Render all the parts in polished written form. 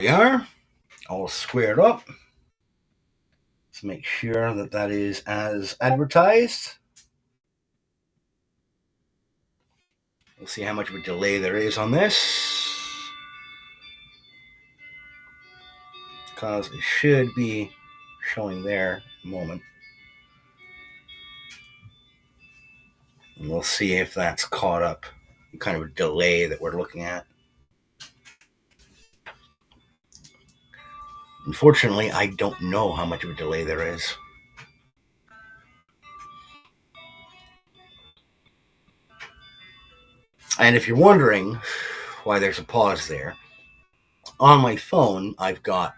We are all squared up. Let's make sure that that is as advertised. We'll see how much of a delay there is on this, because it should be showing there in a moment. And we'll see if that's caught up, kind of a delay that we're looking at. Unfortunately, I don't know how much of a delay there is. And if you're wondering why there's a pause there, on my phone, I've got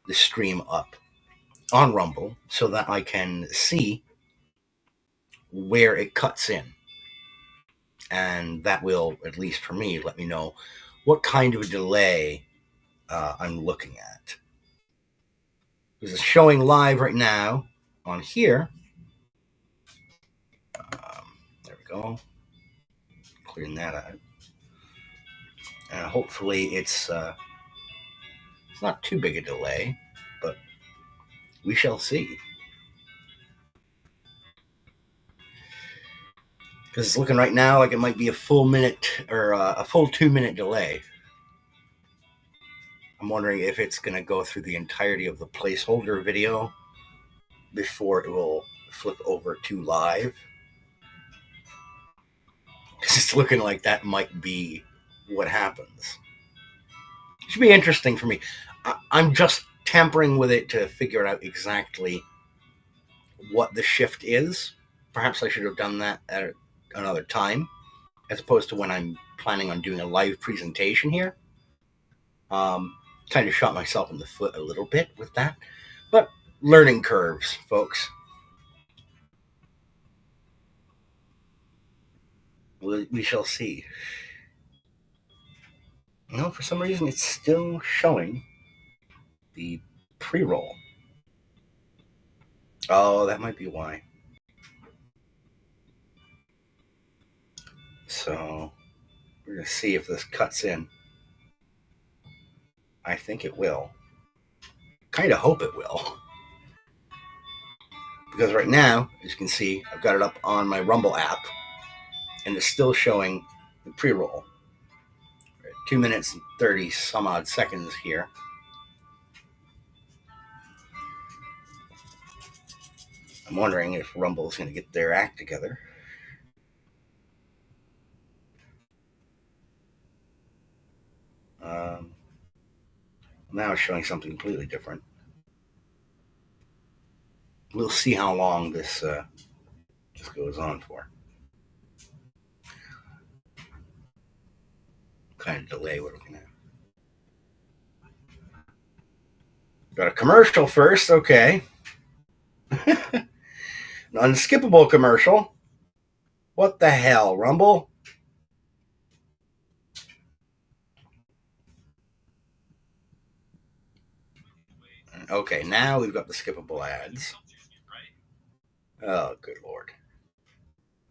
the stream up on Rumble so that I can see where it cuts in. And that will, at least for me, let me know what kind of a delay I'm looking at. This is showing live right now on here. There we go. Clearing that out. And hopefully it's not too big a delay, but we shall see. Because it's looking right now like it might be a full minute or a full 2-minute delay. I'm wondering if it's going to go through the entirety of the placeholder video before it will flip over to live. Because it's looking like that might be what happens. It should be interesting for me. I'm just tampering with it to figure out exactly what the shift is. Perhaps I should have done that at another time, as opposed to when I'm planning on doing a live presentation here. Kind of shot myself in the foot a little bit with that. But learning curves, folks. We shall see. No, for some reason it's still showing the pre-roll. Oh, that might be why. So we're going to see if this cuts in. I think it will. Kind of hope it will. Because right now, as you can see, I've got it up on my Rumble app, and it's still showing the pre-roll. 2 minutes and 30 some odd seconds here. I'm wondering if Rumble's going to get their act together. Now it's showing something completely different. We'll see how long this goes on for. What kind of delay we're looking at. Got a commercial first, okay. An unskippable commercial. What the hell, Rumble? Okay, now we've got the skippable ads. Oh, good lord.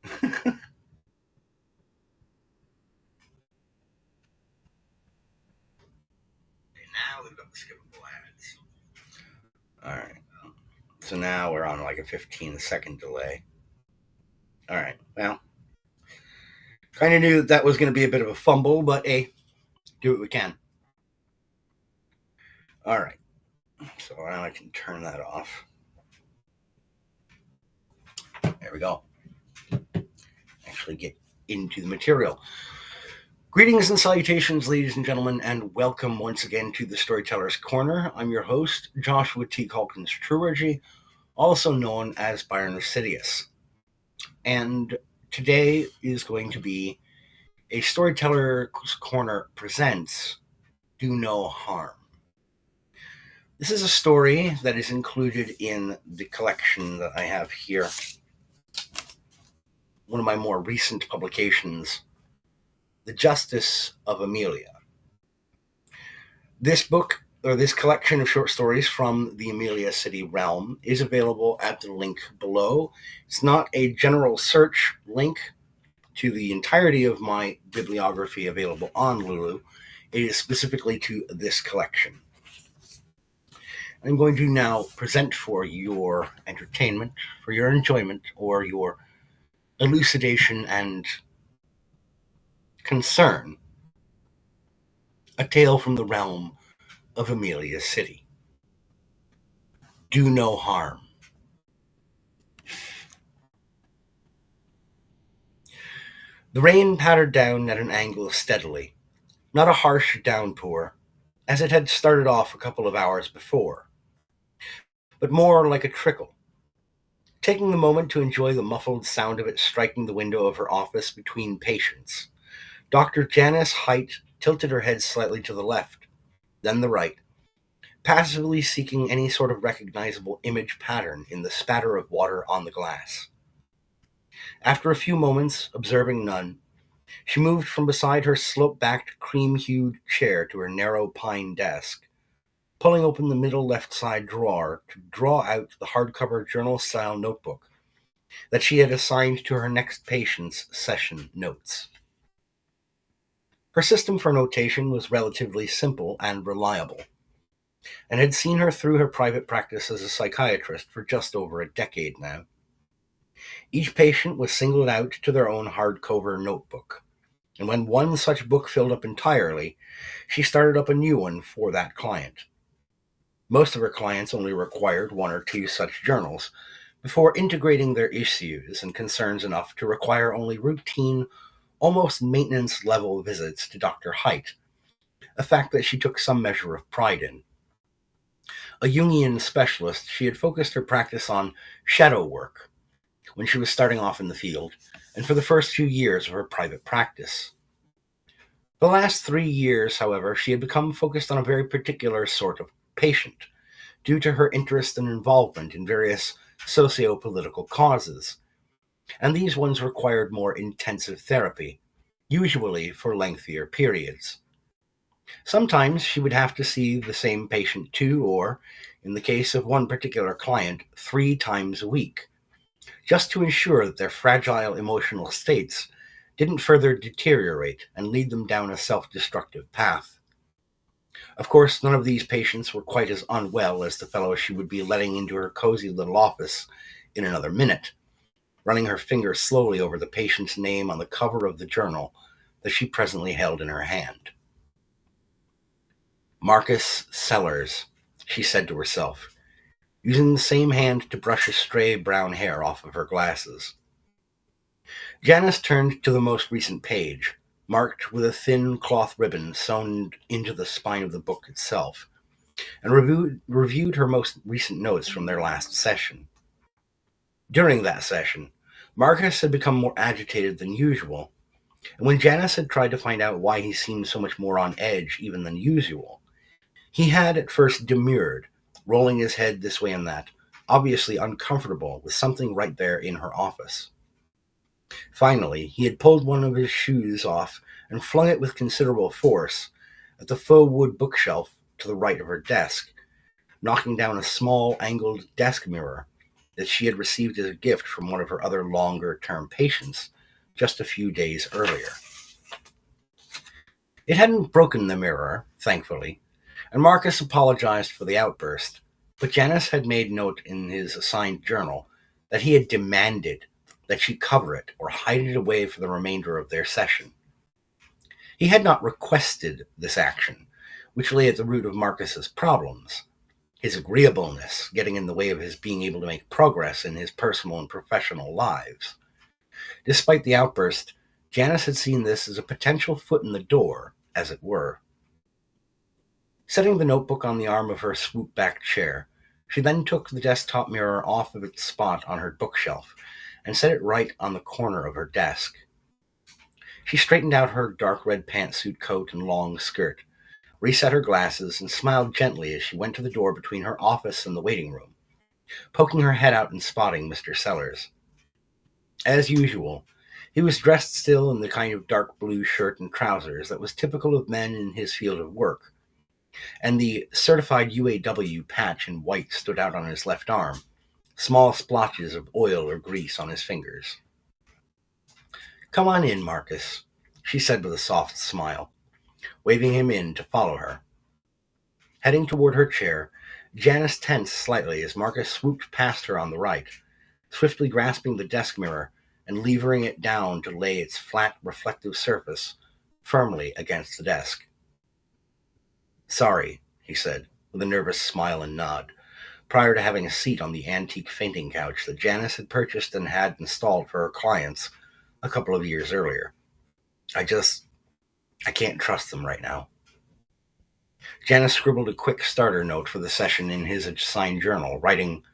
Now we've got the skippable ads. All right. So now we're on like a 15-second delay. All right. Well, kind of knew that was going to be a bit of a fumble, but hey, do what we can. All right. So now I can turn that off. There we go. Actually get into the material. Greetings and salutations, ladies and gentlemen, and welcome once again to the Storyteller's Corner. I'm your host, Joshua T. Calkins-Treworgy, also known as Byron Residius. And today is going to be a Storyteller's Corner presents Do No Harm. This is a story that is included in the collection that I have here. One of my more recent publications, The Justice of Amelia. This book, or this collection of short stories from the Amelia City realm, is available at the link below. It's not a general search link to the entirety of my bibliography available on Lulu. It is specifically to this collection. I'm going to now present for your entertainment, for your enjoyment, or your elucidation and concern, a tale from the realm of Amelia City. Do no harm. The rain pattered down at an angle steadily, not a harsh downpour, as it had started off a couple of hours before, but more like a trickle. Taking the moment to enjoy the muffled sound of it striking the window of her office between patients, Dr. Janice Height tilted her head slightly to the left, then the right, passively seeking any sort of recognizable image pattern in the spatter of water on the glass. After a few moments, observing none, she moved from beside her slope-backed, cream-hued chair to her narrow pine desk, pulling open the middle left side drawer to draw out the hardcover journal-style notebook that she had assigned to her next patient's session notes. Her system for notation was relatively simple and reliable, and had seen her through her private practice as a psychiatrist for just over a decade now. Each patient was singled out to their own hardcover notebook, and when one such book filled up entirely, she started up a new one for that client. Most of her clients only required one or two such journals before integrating their issues and concerns enough to require only routine, almost maintenance-level visits to Dr. Height, a fact that she took some measure of pride in. A Jungian specialist, she had focused her practice on shadow work when she was starting off in the field, and for the first few years of her private practice. The last 3 years, however, she had become focused on a very particular sort of patient, due to her interest and involvement in various socio-political causes, and these ones required more intensive therapy, usually for lengthier periods. Sometimes she would have to see the same patient 2 or, in the case of one particular client, 3 times a week, just to ensure that their fragile emotional states didn't further deteriorate and lead them down a self-destructive path. Of course, none of these patients were quite as unwell as the fellow she would be letting into her cozy little office in another minute, running her finger slowly over the patient's name on the cover of the journal that she presently held in her hand. Marcus Sellers, she said to herself, using the same hand to brush a stray brown hair off of her glasses. Janice turned to the most recent page, marked with a thin cloth ribbon sewn into the spine of the book itself, and reviewed her most recent notes from their last session. During that session, Marcus had become more agitated than usual, and when Janice had tried to find out why he seemed so much more on edge even than usual, he had at first demurred, rolling his head this way and that, obviously uncomfortable with something right there in her office. Finally, he had pulled one of his shoes off and flung it with considerable force at the faux wood bookshelf to the right of her desk, knocking down a small angled desk mirror that she had received as a gift from one of her other longer-term patients just a few days earlier. It hadn't broken the mirror, thankfully, and Marcus apologized for the outburst, but Janice had made note in his assigned journal that he had demanded that she cover it or hide it away for the remainder of their session. He had not requested this action, which lay at the root of Marcus's problems, his agreeableness getting in the way of his being able to make progress in his personal and professional lives. Despite the outburst, Janice had seen this as a potential foot in the door, as it were. Setting the notebook on the arm of her swoop-back chair, she then took the desktop mirror off of its spot on her bookshelf and set it right on the corner of her desk. She straightened out her dark red pantsuit coat and long skirt, reset her glasses, and smiled gently as she went to the door between her office and the waiting room, poking her head out and spotting Mr. Sellers. As usual, he was dressed still in the kind of dark blue shirt and trousers that was typical of men in his field of work, and the certified UAW patch in white stood out on his left arm, small splotches of oil or grease on his fingers. "Come on in, Marcus," she said with a soft smile. waving him in to follow her. Heading toward her chair, Janice tensed slightly as Marcus swooped past her on the right, swiftly grasping the desk mirror and levering it down to lay its flat, reflective surface firmly against the desk. "Sorry," he said, with a nervous smile and nod, prior to having a seat on the antique fainting couch that Janice had purchased and had installed for her clients a couple of years earlier. I can't trust them right now." Janice scribbled a quick starter note for the session in his assigned journal, writing,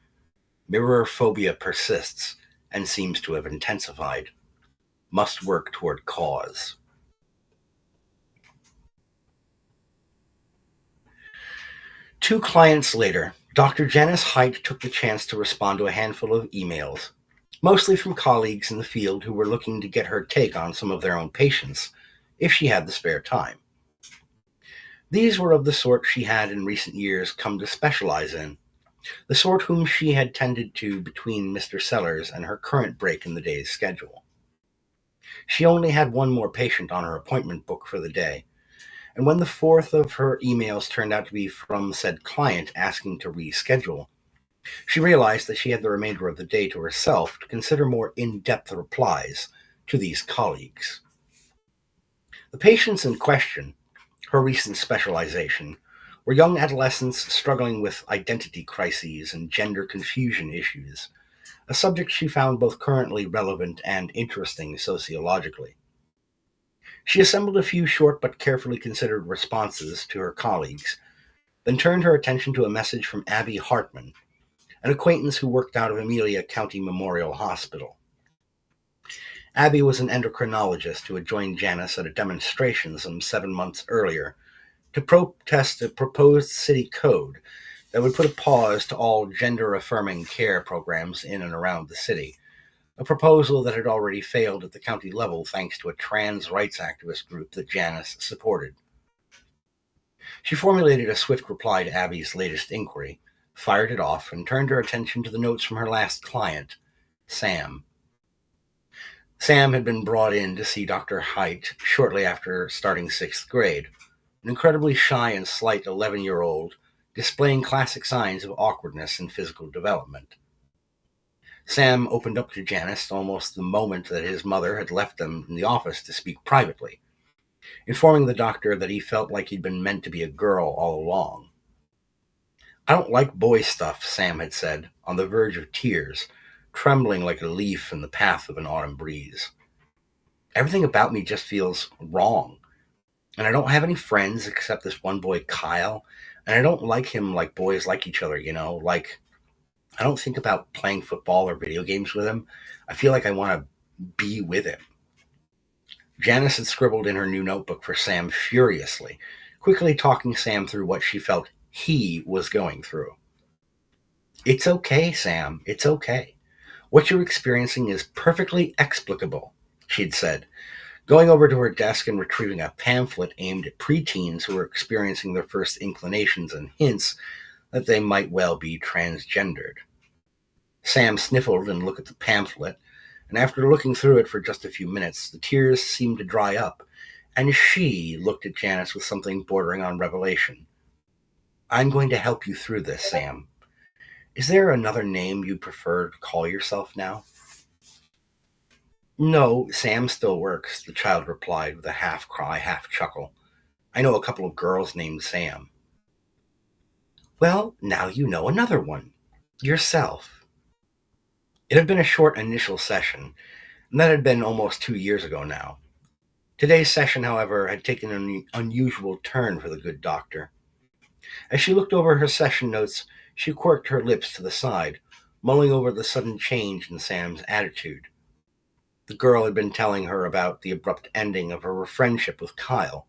"Mirror phobia persists and seems to have intensified. Must work toward cause." 2 clients later, Dr. Janice Haidt took the chance to respond to a handful of emails, mostly from colleagues in the field who were looking to get her take on some of their own patients, if she had the spare time. These were of the sort she had in recent years come to specialize in, the sort whom she had tended to between Mr. Sellers and her current break in the day's schedule. She only had one more patient on her appointment book for the day, and when the fourth of her emails turned out to be from said client asking to reschedule, she realized that she had the remainder of the day to herself to consider more in-depth replies to these colleagues. The patients in question, her recent specialization, were young adolescents struggling with identity crises and gender confusion issues, a subject she found both currently relevant and interesting sociologically. She assembled a few short but carefully considered responses to her colleagues, then turned her attention to a message from Abby Hartman, an acquaintance who worked out of Amelia County Memorial Hospital. Abby was an endocrinologist who had joined Janice at a demonstration some 7 months earlier to protest a proposed city code that would put a pause to all gender-affirming care programs in and around the city, a proposal that had already failed at the county level thanks to a trans rights activist group that Janice supported. She formulated a swift reply to Abby's latest inquiry, fired it off, and turned her attention to the notes from her last client, Sam. Sam had been brought in to see Dr. Haidt shortly after starting 6th grade, an incredibly shy and slight 11-year-old displaying classic signs of awkwardness and physical development. Sam opened up to Janice almost the moment that his mother had left them in the office to speak privately, informing the doctor that he felt like he'd been meant to be a girl all along. "I don't like boy stuff," Sam had said, on the verge of tears, trembling like a leaf in the path of an autumn breeze. "Everything about me just feels wrong. And I don't have any friends except this one boy, Kyle, and I don't like him like boys like each other, Like, I don't think about playing football or video games with him. I feel like I want to be with him." Janice had scribbled in her new notebook for Sam furiously, quickly talking Sam through what she felt he was going through. "It's okay, Sam. It's okay. What you're experiencing is perfectly explicable," she'd said, going over to her desk and retrieving a pamphlet aimed at preteens who were experiencing their first inclinations and hints that they might well be transgendered. Sam sniffled and looked at the pamphlet, and after looking through it for just a few minutes, the tears seemed to dry up, and she looked at Janice with something bordering on revelation. "I'm going to help you through this, Sam. Is there another name you'd prefer to call yourself now?" "No, Sam still works," the child replied with a half-cry, half-chuckle. "I know a couple of girls named Sam." "Well, now you know another one. Yourself." It had been a short initial session, and that had been almost 2 years ago now. Today's session, however, had taken an unusual turn for the good doctor. As she looked over her session notes, she quirked her lips to the side, mulling over the sudden change in Sam's attitude. The girl had been telling her about the abrupt ending of her friendship with Kyle,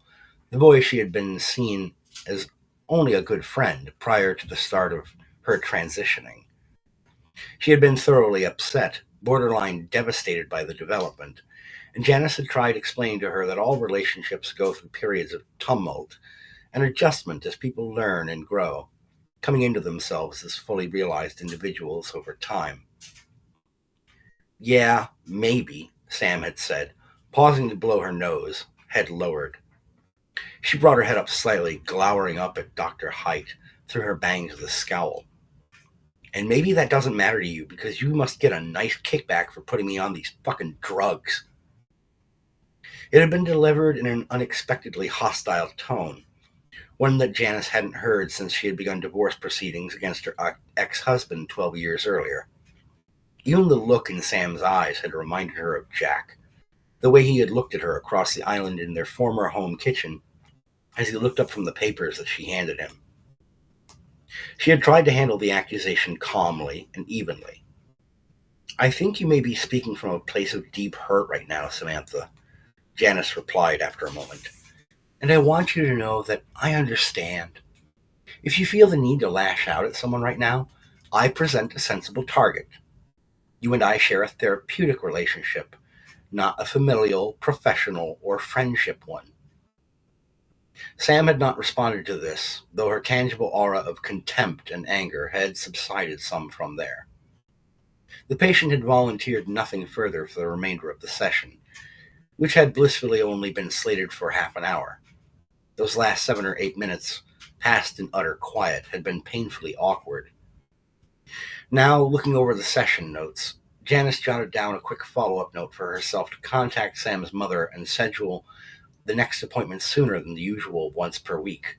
the boy she had been seen as only a good friend prior to the start of her transitioning. She had been thoroughly upset, borderline devastated by the development, and Janice had tried explaining to her that all relationships go through periods of tumult and adjustment as people learn and grow, coming into themselves as fully realized individuals over time. "Yeah, maybe," Sam had said, pausing to blow her nose, head lowered. She brought her head up slightly, glowering up at Dr. Height through her bangs with a scowl. And maybe that doesn't matter to you because you must get a nice kickback for putting me on these fucking drugs. It had been delivered in an unexpectedly hostile tone, one that Janice hadn't heard since she had begun divorce proceedings against her ex-husband 12 years earlier. Even the look in Sam's eyes had reminded her of Jack, the way he had looked at her across the island in their former home kitchen as he looked up from the papers that she handed him. She had tried to handle the accusation calmly and evenly. "I think you may be speaking from a place of deep hurt right now, Samantha," Janice replied after a moment. "And I want you to know that I understand. If you feel the need to lash out at someone right now, I present a sensible target. You and I share a therapeutic relationship, not a familial, professional, or friendship one." Sam had not responded to this, though her tangible aura of contempt and anger had subsided some from there. The patient had volunteered nothing further for the remainder of the session, which had blissfully only been slated for half an hour. Those last 7 or 8 minutes, passed in utter quiet, had been painfully awkward. Now, looking over the session notes, Janice jotted down a quick follow-up note for herself to contact Sam's mother and schedule the next appointment sooner than the usual once per week.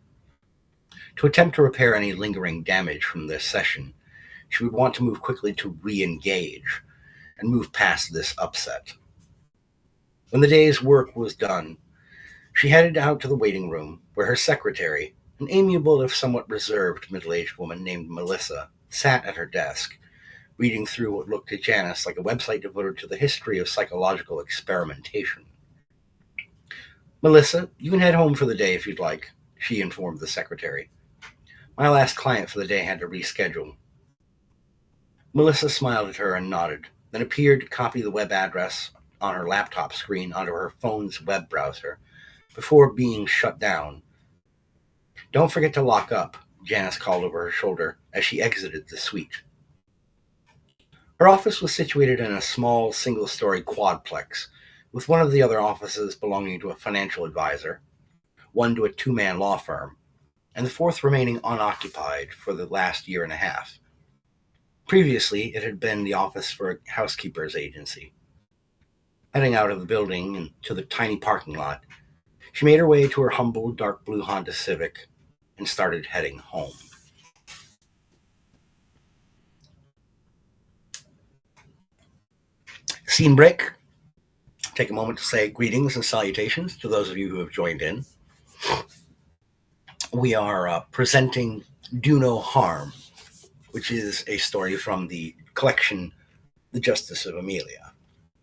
To attempt to repair any lingering damage from this session, she would want to move quickly to re-engage and move past this upset. When the day's work was done, she headed out to the waiting room where her secretary, an amiable if somewhat reserved middle-aged woman named Melissa, sat at her desk, reading through what looked to Janice like a website devoted to the history of psychological experimentation. "Melissa, you can head home for the day if you'd like," she informed the secretary. "My last client for the day had to reschedule." Melissa smiled at her and nodded, then appeared to copy the web address on her laptop screen onto her phone's web browser before being shut down. "Don't forget to lock up," Janice called over her shoulder as she exited the suite. Her office was situated in a small, single-story quadplex, with one of the other offices belonging to a financial advisor, one to a two-man law firm, and the fourth remaining unoccupied for the last year and a half. Previously, it had been the office for a housekeeper's agency. Heading out of the building and to the tiny parking lot, she made her way to her humble dark blue Honda Civic and started heading home. Scene break. Take a moment to say greetings and salutations to those of you who have joined in. We are presenting Do No Harm, which is a story from the collection The Justice of Amelia,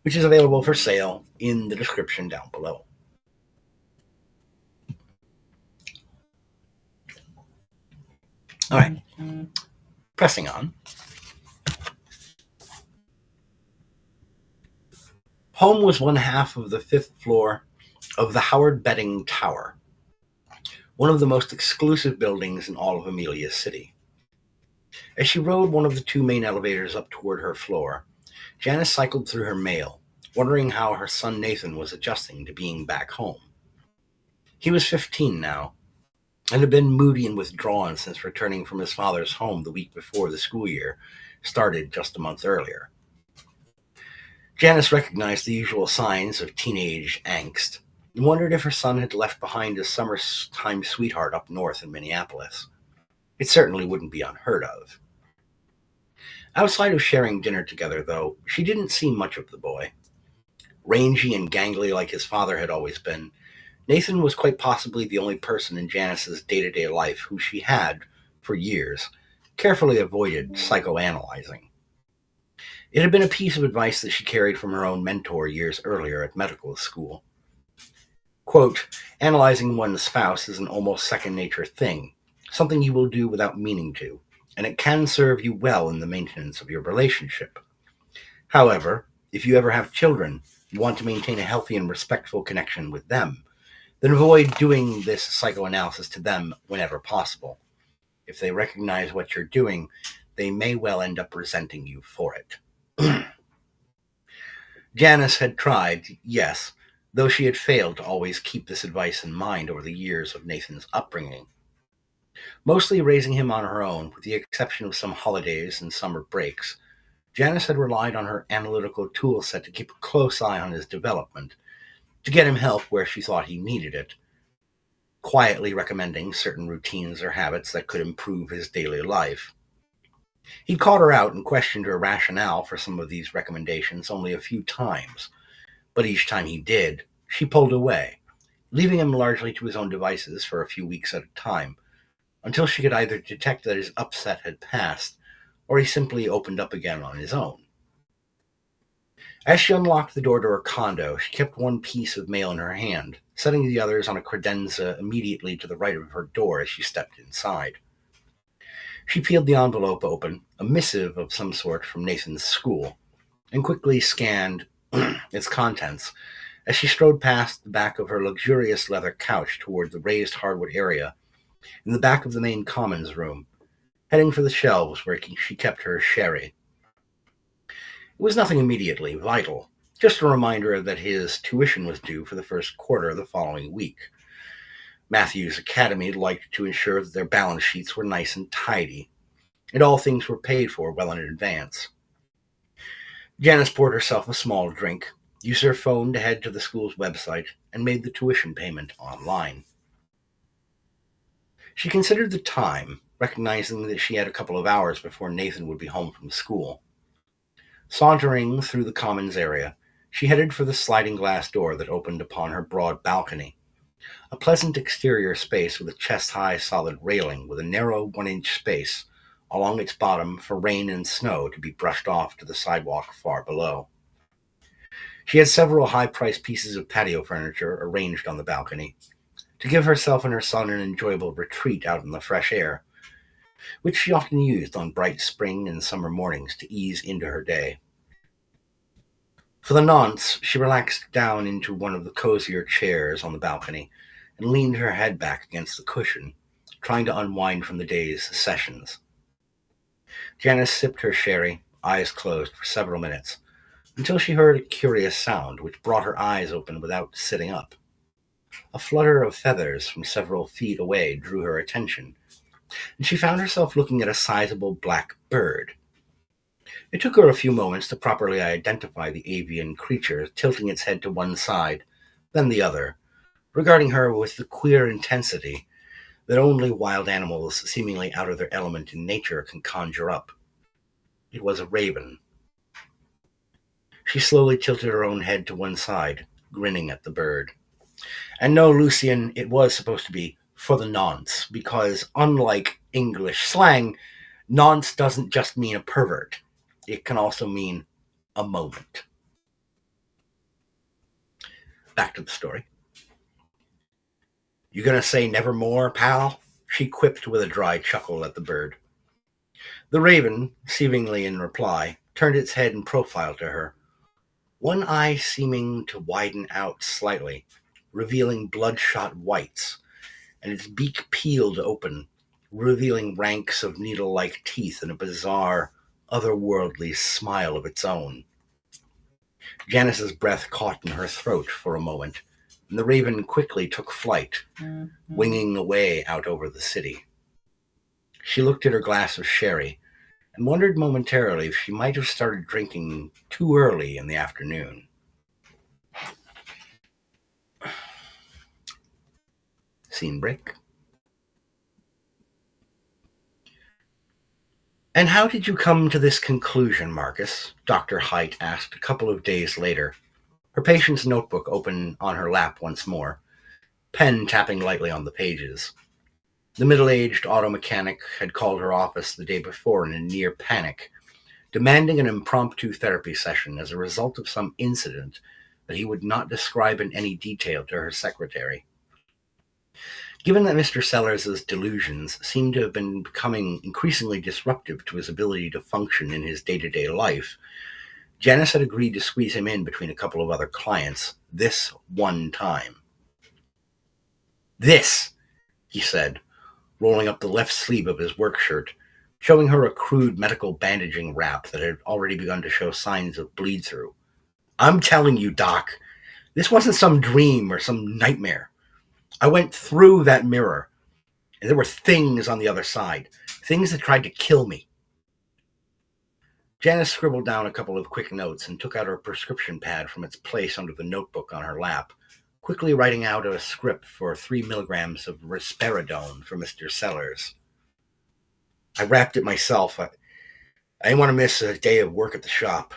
which is available for sale in the description down below. All right, pressing on. Home was one half of the 5th floor of the Howard Betting Tower, one of the most exclusive buildings in all of Amelia City. As she rode one of the 2 main elevators up toward her floor, Janice cycled through her mail, wondering how her son Nathan was adjusting to being back home. He was 15 now, and had been moody and withdrawn since returning from his father's home the week before the school year started just a month earlier. Janice recognized the usual signs of teenage angst and wondered if her son had left behind his summertime sweetheart up north in Minneapolis. It certainly wouldn't be unheard of. Outside of sharing dinner together, though, she didn't see much of the boy. Rangy and gangly like his father had always been, Nathan was quite possibly the only person in Janice's day-to-day life who she had, for years, carefully avoided psychoanalyzing. It had been a piece of advice that she carried from her own mentor years earlier at medical school. Quote, "Analyzing one's spouse is an almost second-nature thing, something you will do without meaning to, and it can serve you well in the maintenance of your relationship. However, if you ever have children, you want to maintain a healthy and respectful connection with them, then avoid doing this psychoanalysis to them whenever possible. If they recognize what you're doing, they may well end up resenting you for it." Janice had tried, yes, though she had failed to always keep this advice in mind over the years of Nathan's upbringing. Mostly raising him on her own, with the exception of some holidays and summer breaks, Janice had relied on her analytical toolset to keep a close eye on his development, to get him help where she thought he needed it, quietly recommending certain routines or habits that could improve his daily life. He'd caught her out and questioned her rationale for some of these recommendations only a few times, but each time he did, she pulled away, leaving him largely to his own devices for a few weeks at a time, until she could either detect that his upset had passed, or he simply opened up again on his own. As she unlocked the door to her condo, she kept one piece of mail in her hand, setting the others on a credenza immediately to the right of her door as she stepped inside. She peeled the envelope open, a missive of some sort from Nathan's school, and quickly scanned its contents as she strode past the back of her luxurious leather couch toward the raised hardwood area in the back of the main commons room, heading for the shelves where she kept her sherry. It was nothing immediately vital, just a reminder that his tuition was due for the first quarter of the following week. Matthew's Academy liked to ensure that their balance sheets were nice and tidy, and all things were paid for well in advance. Janice poured herself a small drink, used her phone to head to the school's website, and made the tuition payment online. She considered the time, recognizing that she had a couple of hours before Nathan would be home from school. Sauntering through the commons area, she headed for the sliding glass door that opened upon her broad balcony, a pleasant exterior space with a chest-high solid railing with a narrow 1-inch space along its bottom for rain and snow to be brushed off to the sidewalk far below. She had several high-priced pieces of patio furniture arranged on the balcony to give herself and her son an enjoyable retreat out in the fresh air, which she often used on bright spring and summer mornings to ease into her day. For the nonce, she relaxed down into one of the cozier chairs on the balcony and leaned her head back against the cushion, trying to unwind from the day's sessions. Janice sipped her sherry, eyes closed, for several minutes, until she heard a curious sound which brought her eyes open without sitting up. A flutter of feathers from several feet away drew her attention, and she found herself looking at a sizable black bird. It took her a few moments to properly identify the avian creature, tilting its head to one side, then the other, regarding her with the queer intensity that only wild animals seemingly out of their element in nature can conjure up. It was a raven. She slowly tilted her own head to one side, grinning at the bird. And no, Lucian, it was supposed to be for the nonce, because unlike English slang, nonce doesn't just mean a pervert. It can also mean a moment. Back to the story. "You gonna say nevermore, pal?" she quipped with a dry chuckle at the bird. The raven, seemingly in reply, turned its head and profile to her, one eye seeming to widen out slightly, revealing bloodshot whites, and its beak peeled open, revealing ranks of needle-like teeth and a bizarre, otherworldly smile of its own. Janice's breath caught in her throat for a moment, and the raven quickly took flight, winging away out over the city. She looked at her glass of sherry and wondered momentarily if she might have started drinking too early in the afternoon. Scene break. "And how did you come to this conclusion, Marcus?" Dr. Height asked a couple of days later, her patient's notebook open on her lap once more, pen tapping lightly on the pages. The middle-aged auto mechanic had called her office the day before in a near panic, demanding an impromptu therapy session as a result of some incident that he would not describe in any detail to her secretary. Given that Mr. Sellers' delusions seemed to have been becoming increasingly disruptive to his ability to function in his day-to-day life, Janice had agreed to squeeze him in between a couple of other clients this one time. "This," he said, rolling up the left sleeve of his work shirt, showing her a crude medical bandaging wrap that had already begun to show signs of bleed-through. "I'm telling you, Doc, This wasn't some dream or some nightmare. I went through that mirror, and there were things on the other side, things that tried to kill me. Janice scribbled down a couple of quick notes and took out her prescription pad from its place under the notebook on her lap, quickly writing out a script for 3 milligrams of risperidone for Mr. Sellers. I wrapped it myself. I didn't want to miss a day of work at the shop.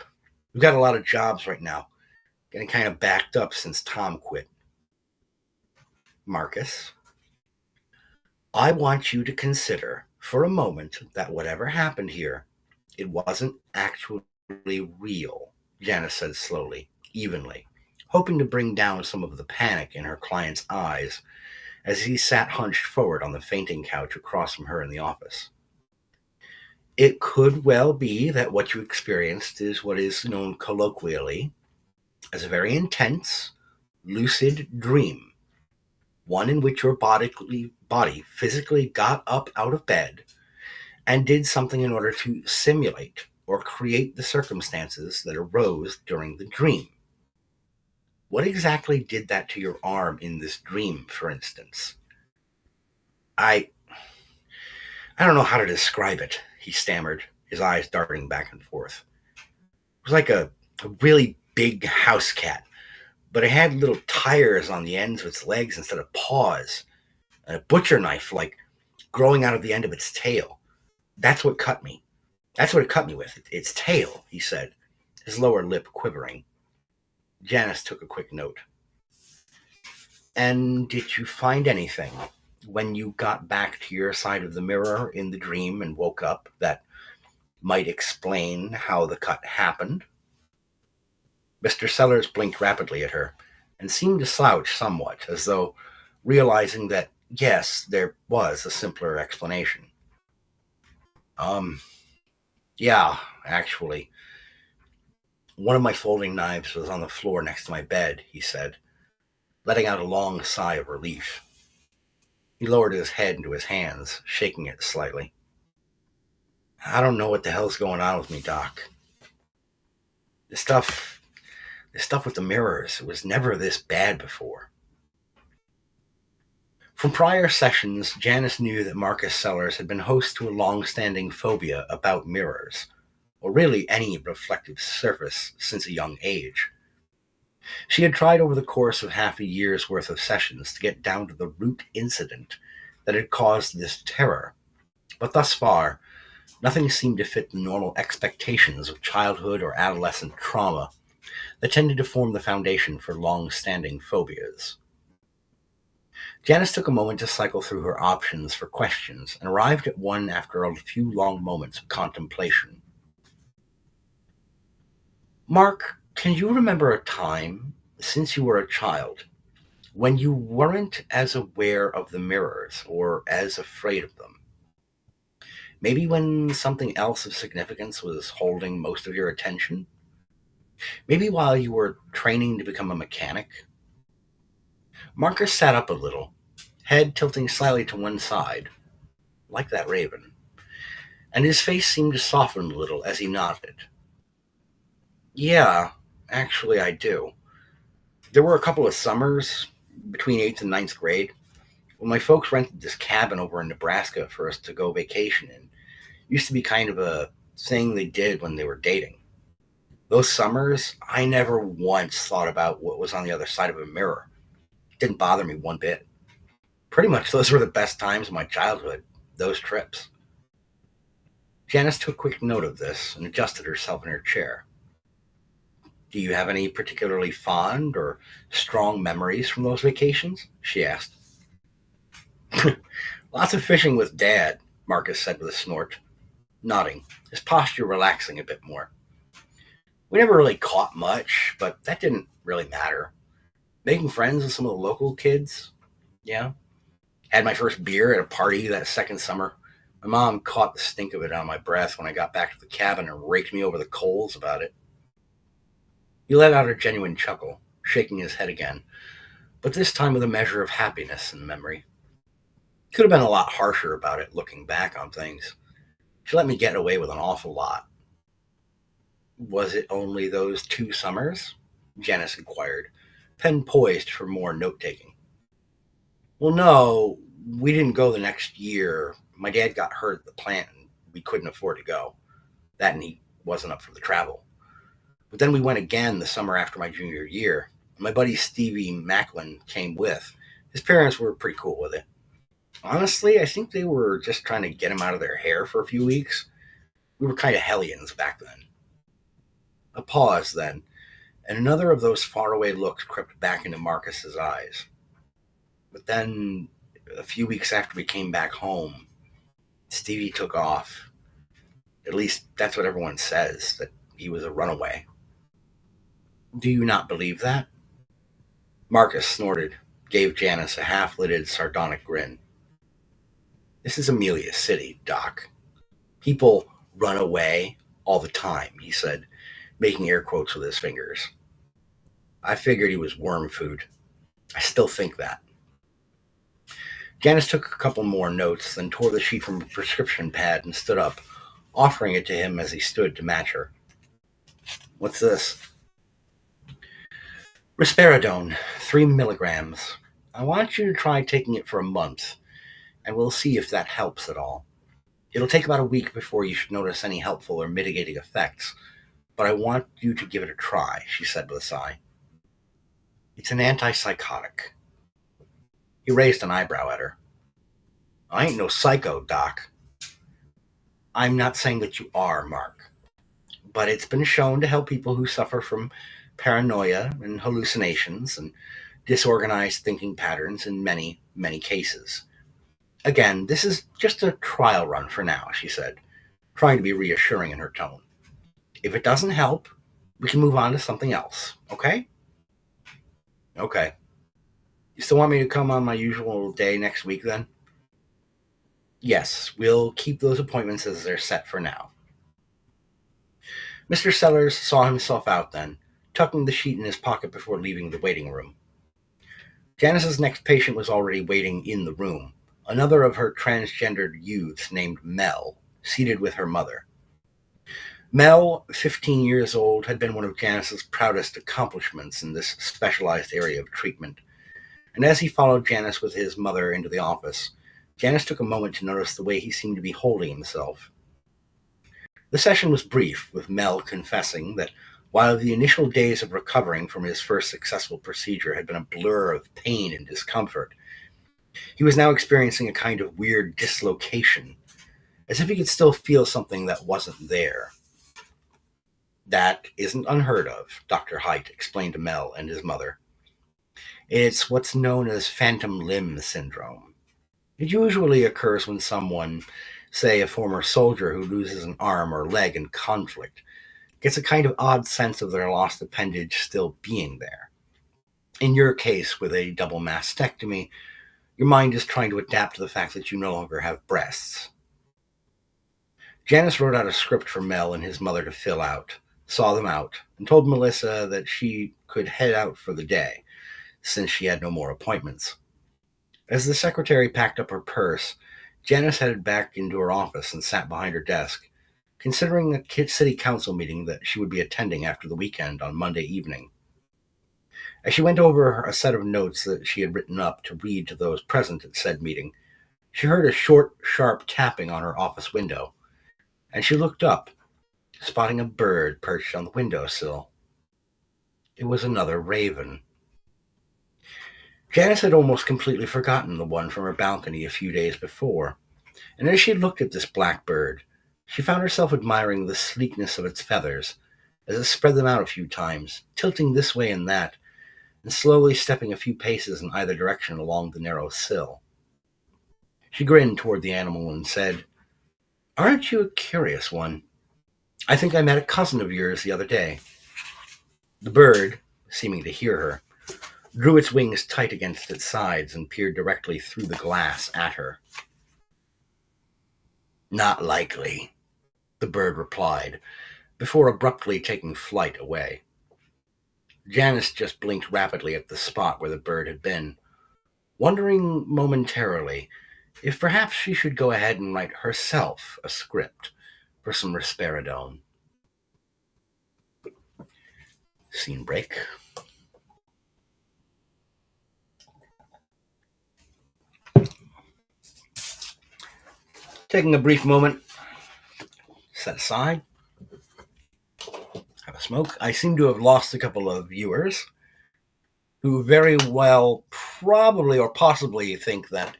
We've got a lot of jobs right now, getting kind of backed up since Tom quit. Marcus, I want you to consider for a moment that whatever happened here, it wasn't actually real, Janice said slowly, evenly, hoping to bring down some of the panic in her client's eyes as he sat hunched forward on the fainting couch across from her in the office. It could well be that what you experienced is what is known colloquially as a very intense, lucid dream, one in which your body physically got up out of bed and did something in order to simulate or create the circumstances that arose during the dream. What exactly did that to your arm in this dream, for instance? I don't know how to describe it, he stammered, his eyes darting back and forth. It was like a really big house cat, but it had little tires on the ends of its legs instead of paws, and a butcher knife like growing out of the end of its tail. That's what cut me. That's what it cut me with. Its tail, he said, his lower lip quivering. Janice took a quick note. And did you find anything when you got back to your side of the mirror in the dream and woke up that might explain how the cut happened? Mr. Sellers blinked rapidly at her and seemed to slouch somewhat, as though realizing that, yes, there was a simpler explanation. Yeah, actually. One of my folding knives was on the floor next to my bed, he said, letting out a long sigh of relief. He lowered his head into his hands, shaking it slightly. I don't know what the hell's going on with me, Doc. This stuff with the mirrors, it was never this bad before. From prior sessions, Janice knew that Marcus Sellers had been host to a long-standing phobia about mirrors, or really any reflective surface, since a young age. She had tried over the course of half a year's worth of sessions to get down to the root incident that had caused this terror, but thus far, nothing seemed to fit the normal expectations of childhood or adolescent trauma that tended to form the foundation for long-standing phobias. Janice took a moment to cycle through her options for questions and arrived at one after a few long moments of contemplation. Mark, can you remember a time, since you were a child, when you weren't as aware of the mirrors or as afraid of them? Maybe when something else of significance was holding most of your attention? Maybe while you were training to become a mechanic? Marcus sat up a little, head tilting slightly to one side, like that raven, and his face seemed to soften a little as he nodded. Yeah, actually I do. There were a couple of summers between 8th and ninth grade when my folks rented this cabin over in Nebraska for us to go vacation in. It used to be kind of a thing they did when they were dating. Those summers, I never once thought about what was on the other side of a mirror. It didn't bother me one bit. Pretty much those were the best times of my childhood, those trips. Janice took quick note of this and adjusted herself in her chair. Do you have any particularly fond or strong memories from those vacations? She asked. Lots of fishing with Dad, Marcus said with a snort, nodding, his posture relaxing a bit more. We never really caught much, but that didn't really matter. Making friends with some of the local kids, yeah. Had my first beer at a party that second summer. My mom caught the stink of it on my breath when I got back to the cabin and raked me over the coals about it. He let out a genuine chuckle, shaking his head again, but this time with a measure of happiness in the memory. Could have been a lot harsher about it looking back on things. She let me get away with an awful lot. Was it only those 2 summers? Janice inquired, pen poised for more note-taking. Well, no, we didn't go the next year. My dad got hurt at the plant and we couldn't afford to go. That and he wasn't up for the travel. But then we went again the summer after my junior year. My buddy Stevie Macklin came with. His parents were pretty cool with it. Honestly, I think they were just trying to get him out of their hair for a few weeks. We were kind of hellions back then. A pause then, and another of those faraway looks crept back into Marcus's eyes. But then, a few weeks after we came back home, Stevie took off. At least that's what everyone says, that he was a runaway. Do you not believe that? Marcus snorted, gave Janice a half-lidded, sardonic grin. This is Amelia City, Doc. People run away all the time, he said, making air quotes with his fingers. I figured he was worm food. I still think that. Janice took a couple more notes, then tore the sheet from a prescription pad and stood up, offering it to him as he stood to match her. What's this? Risperidone, 3 milligrams. I want you to try taking it for a month, and we'll see if that helps at all. It'll take about a week before you should notice any helpful or mitigating effects, but I want you to give it a try, she said with a sigh. It's an antipsychotic. He raised an eyebrow at her. I ain't no psycho, Doc. I'm not saying that you are, Mark, but it's been shown to help people who suffer from paranoia and hallucinations and disorganized thinking patterns in many, many cases. Again, this is just a trial run for now, she said, trying to be reassuring in her tone. If it doesn't help, we can move on to something else, okay? Okay. You still want me to come on my usual day next week then? Yes, we'll keep those appointments as they're set for now. Mr. Sellers saw himself out then, tucking the sheet in his pocket before leaving the waiting room. Janice's next patient was already waiting in the room, another of her transgendered youths named Mel, seated with her mother. Mel, 15 years old, had been one of Janice's proudest accomplishments in this specialized area of treatment, and as he followed Janice with his mother into the office, Janice took a moment to notice the way he seemed to be holding himself. The session was brief, with Mel confessing that while the initial days of recovering from his first successful procedure had been a blur of pain and discomfort, he was now experiencing a kind of weird dislocation, as if he could still feel something that wasn't there. That isn't unheard of, Dr. Height explained to Mel and his mother. It's what's known as phantom limb syndrome. It usually occurs when someone, say a former soldier who loses an arm or leg in conflict, gets a kind of odd sense of their lost appendage still being there. In your case, with a double mastectomy, your mind is trying to adapt to the fact that you no longer have breasts. Janice wrote out a script for Mel and his mother to fill out, saw them out, and told Melissa that she could head out for the day, since she had no more appointments. As the secretary packed up her purse, Janice headed back into her office and sat behind her desk, considering a city council meeting that she would be attending after the weekend on Monday evening. As she went over a set of notes that she had written up to read to those present at said meeting, she heard a short, sharp tapping on her office window, and she looked up, spotting a bird perched on the windowsill. It was another raven. Janice had almost completely forgotten the one from her balcony a few days before, and as she looked at this black bird, she found herself admiring the sleekness of its feathers as it spread them out a few times, tilting this way and that, and slowly stepping a few paces in either direction along the narrow sill. She grinned toward the animal and said, Aren't you a curious one? I think I met a cousin of yours the other day. The bird, seeming to hear her, drew its wings tight against its sides and peered directly through the glass at her. Not likely, the bird replied, before abruptly taking flight away. Janice just blinked rapidly at the spot where the bird had been, wondering momentarily if perhaps she should go ahead and write herself a script for some risperidone. Scene break. Taking a brief moment, set aside, have a smoke. I seem to have lost a couple of viewers who very well probably or possibly think that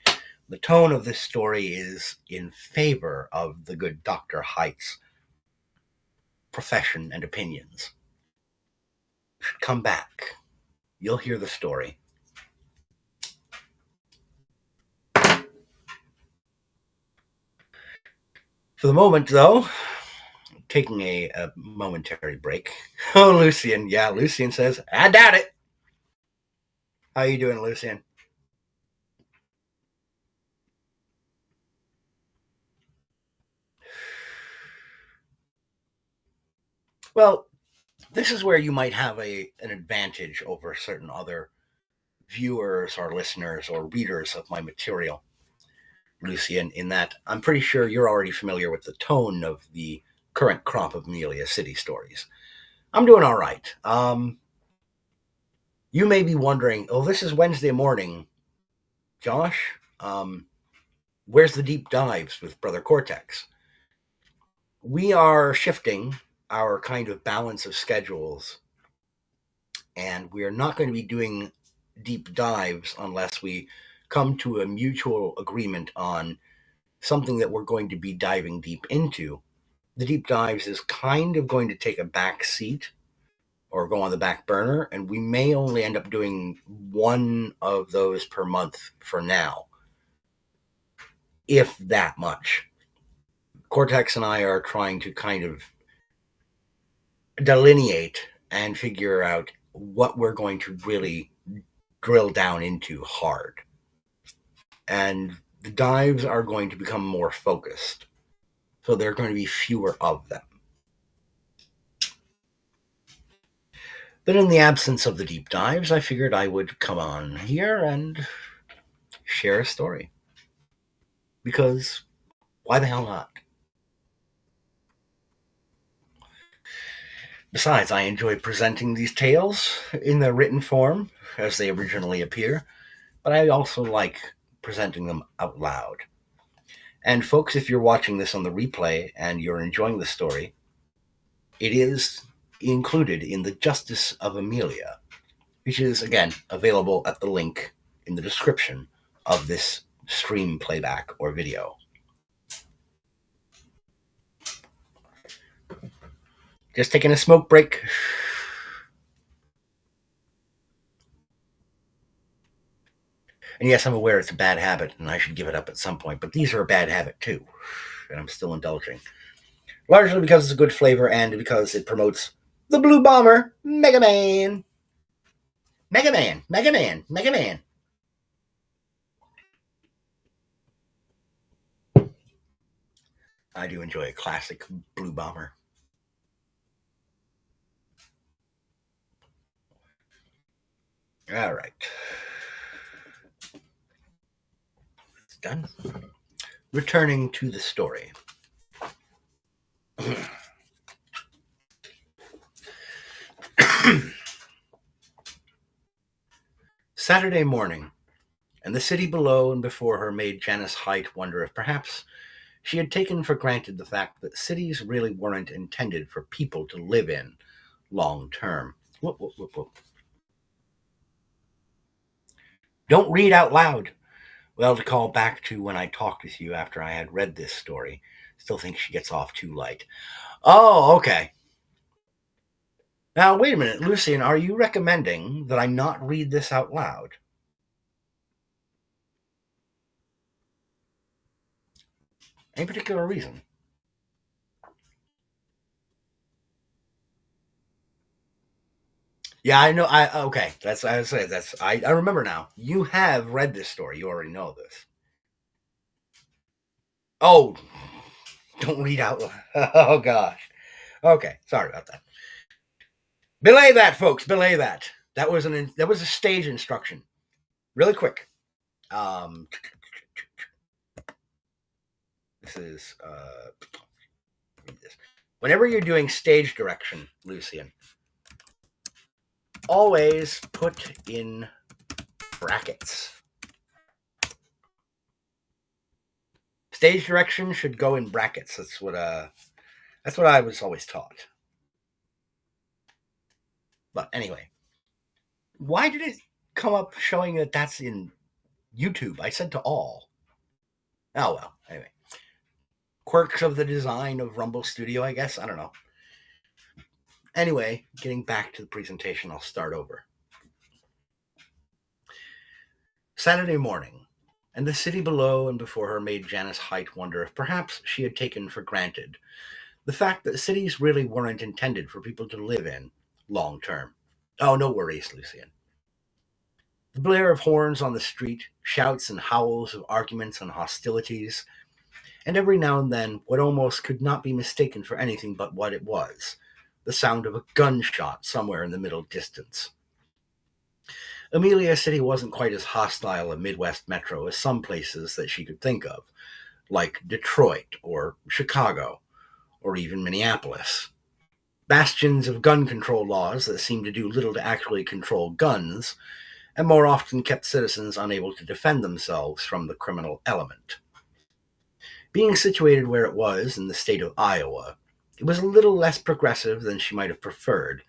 the tone of this story is in favor of the good Dr. Height's profession and opinions. You should come back. You'll hear the story. For the moment, though, taking a momentary break. Oh, Lucian. Yeah, Lucian says, I doubt it. How you doing, Lucian? Well, this is where you might have an advantage over certain other viewers or listeners or readers of my material, Lucian, in that I'm pretty sure you're already familiar with the tone of the current crop of Amelia City stories. I'm doing all right. You may be wondering, oh, this is Wednesday morning. Josh, where's the deep dives with Brother Cortex? We are shifting our kind of balance of schedules, and we are not going to be doing deep dives unless we come to a mutual agreement on something that we're going to be diving deep into. The deep dives is kind of going to take a back seat or go on the back burner, and we may only end up doing one of those per month for now, if that much. Cortex and I are trying to kind of delineate and figure out what we're going to really drill down into hard. And the dives are going to become more focused. So there are going to be fewer of them. But in the absence of the deep dives, I figured I would come on here and share a story. Because why the hell not? Besides, I enjoy presenting these tales in the written form as they originally appear, but I also like presenting them out loud. And folks, if you're watching this on the replay and you're enjoying the story, it is included in the Justice of Amelia, which is, again, available at the link in the description of this stream playback or video. Just taking a smoke break. And yes, I'm aware it's a bad habit and I should give it up at some point, but these are a bad habit too, and I'm still indulging. Largely because it's a good flavor and because it promotes the Blue Bomber, Mega Man. Mega Man, Mega Man, Mega Man. I do enjoy a classic Blue Bomber. All right. It's done. Returning to the story. Saturday morning, and the city below and before her made Janice Height wonder if perhaps she had taken for granted the fact that cities really weren't intended for people to live in long term. Whoop, whoop, whoop, whoop. Don't read out loud. Well, to call back to when I talked with you after I had read this story, still think she gets off too light. Oh, okay. Now, wait a minute, Lucian, are you recommending that I not read this out loud? Any particular reason? Yeah, I know. Okay. That's I say. I remember now. You have read this story. You already know this. Oh, don't read out loud. Oh gosh. Okay, sorry about that. Belay that, folks. Belay that. That was a stage instruction. Really quick. This is read this. Whenever you're doing stage direction, Lucian, always put in brackets. Stage direction should go in brackets. That's what I was always taught. But anyway, why did it come up showing that that's in YouTube? I said to all. Oh well. Anyway, quirks of the design of Rumble Studio, I guess. I don't know. Anyway, getting back to the presentation, I'll start over. Saturday morning, and the city below and before her made Janice Height wonder if perhaps she had taken for granted the fact that cities really weren't intended for people to live in long term. Oh, no worries, Lucian. The blare of horns on the street, shouts and howls of arguments and hostilities, and every now and then what almost could not be mistaken for anything but what it was, the sound of a gunshot somewhere in the middle distance. Amelia City wasn't quite as hostile a Midwest metro as some places that she could think of, like Detroit or Chicago or even Minneapolis. Bastions of gun control laws that seemed to do little to actually control guns, and more often kept citizens unable to defend themselves from the criminal element. Being situated where it was in the state of Iowa, it was a little less progressive than she might have preferred,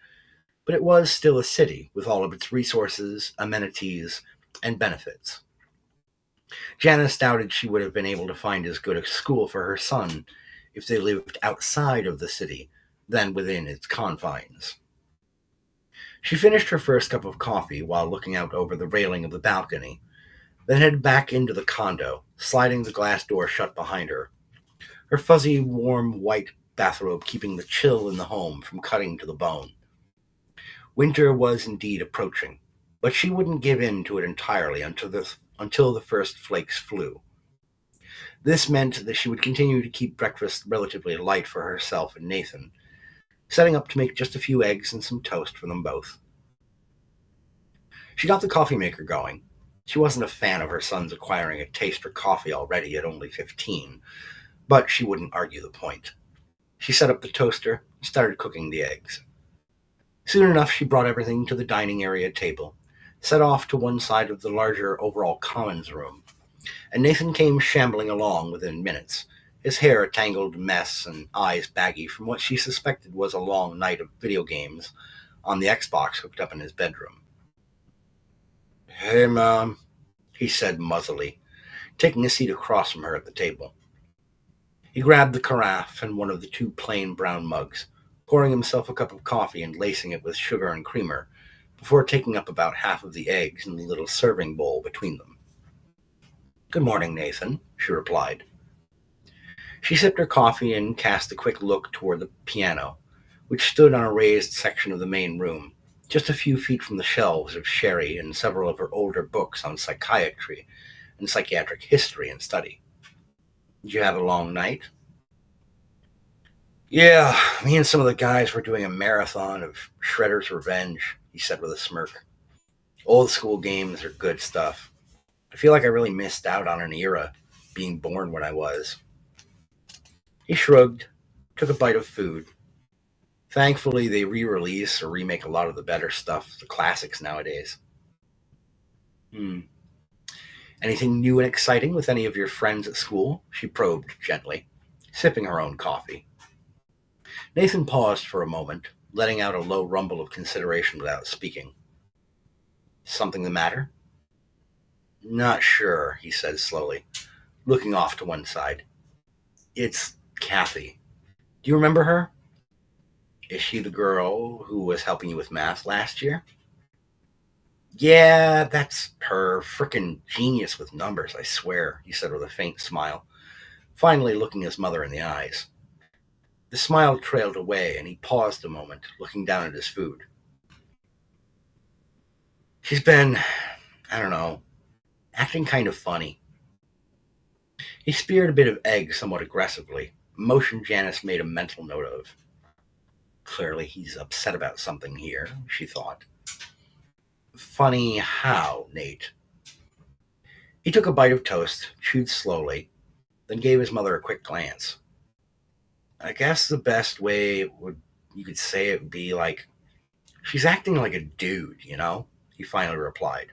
but it was still a city with all of its resources, amenities, and benefits. Janice doubted she would have been able to find as good a school for her son if they lived outside of the city than within its confines. She finished her first cup of coffee while looking out over the railing of the balcony, then headed back into the condo, sliding the glass door shut behind her, her fuzzy, warm white bathrobe keeping the chill in the home from cutting to the bone. Winter was indeed approaching, but she wouldn't give in to it entirely until the first flakes flew. This meant that she would continue to keep breakfast relatively light for herself and Nathan, setting up to make just a few eggs and some toast for them both. She got the coffee maker going. She wasn't a fan of her son's acquiring a taste for coffee already at only 15, but she wouldn't argue the point. She set up the toaster and started cooking the eggs. Soon enough, she brought everything to the dining area table, set off to one side of the larger overall commons room, and Nathan came shambling along within minutes, his hair a tangled mess and eyes baggy from what she suspected was a long night of video games on the Xbox hooked up in his bedroom. "Hey, Mom," he said muzzily, taking a seat across from her at the table. He grabbed the carafe and one of the two plain brown mugs, pouring himself a cup of coffee and lacing it with sugar and creamer, before taking up about half of the eggs in the little serving bowl between them. "Good morning, Nathan," she replied. She sipped her coffee and cast a quick look toward the piano, which stood on a raised section of the main room, just a few feet from the shelves of sherry and several of her older books on psychiatry and psychiatric history and study. "Did you have a long night?" "Yeah, me and some of the guys were doing a marathon of Shredder's Revenge," he said with a smirk. "Old school games are good stuff. I feel like I really missed out on an era, being born when I was." He shrugged, took a bite of food. Thankfully, they re-release or remake a lot of the better stuff, the classics nowadays. "Anything new and exciting with any of your friends at school?" she probed gently, sipping her own coffee. Nathan paused for a moment, letting out a low rumble of consideration without speaking. "Something the matter?" "Not sure," he said slowly, looking off to one side. "It's Kathy. Do you remember her? Is she the girl who was helping you with math last year?" "Yeah, that's her. Frickin' genius with numbers, I swear," he said with a faint smile, finally looking his mother in the eyes. The smile trailed away, and he paused a moment, looking down at his food. "She's been, I don't know, acting kind of funny." He speared a bit of egg somewhat aggressively, a motion Janice made a mental note of. Clearly he's upset about something here, she thought. "Funny how, Nate?" He took a bite of toast, chewed slowly, then gave his mother a quick glance. "I guess the best way you could say it would be like, she's acting like a dude, you know?" he finally replied.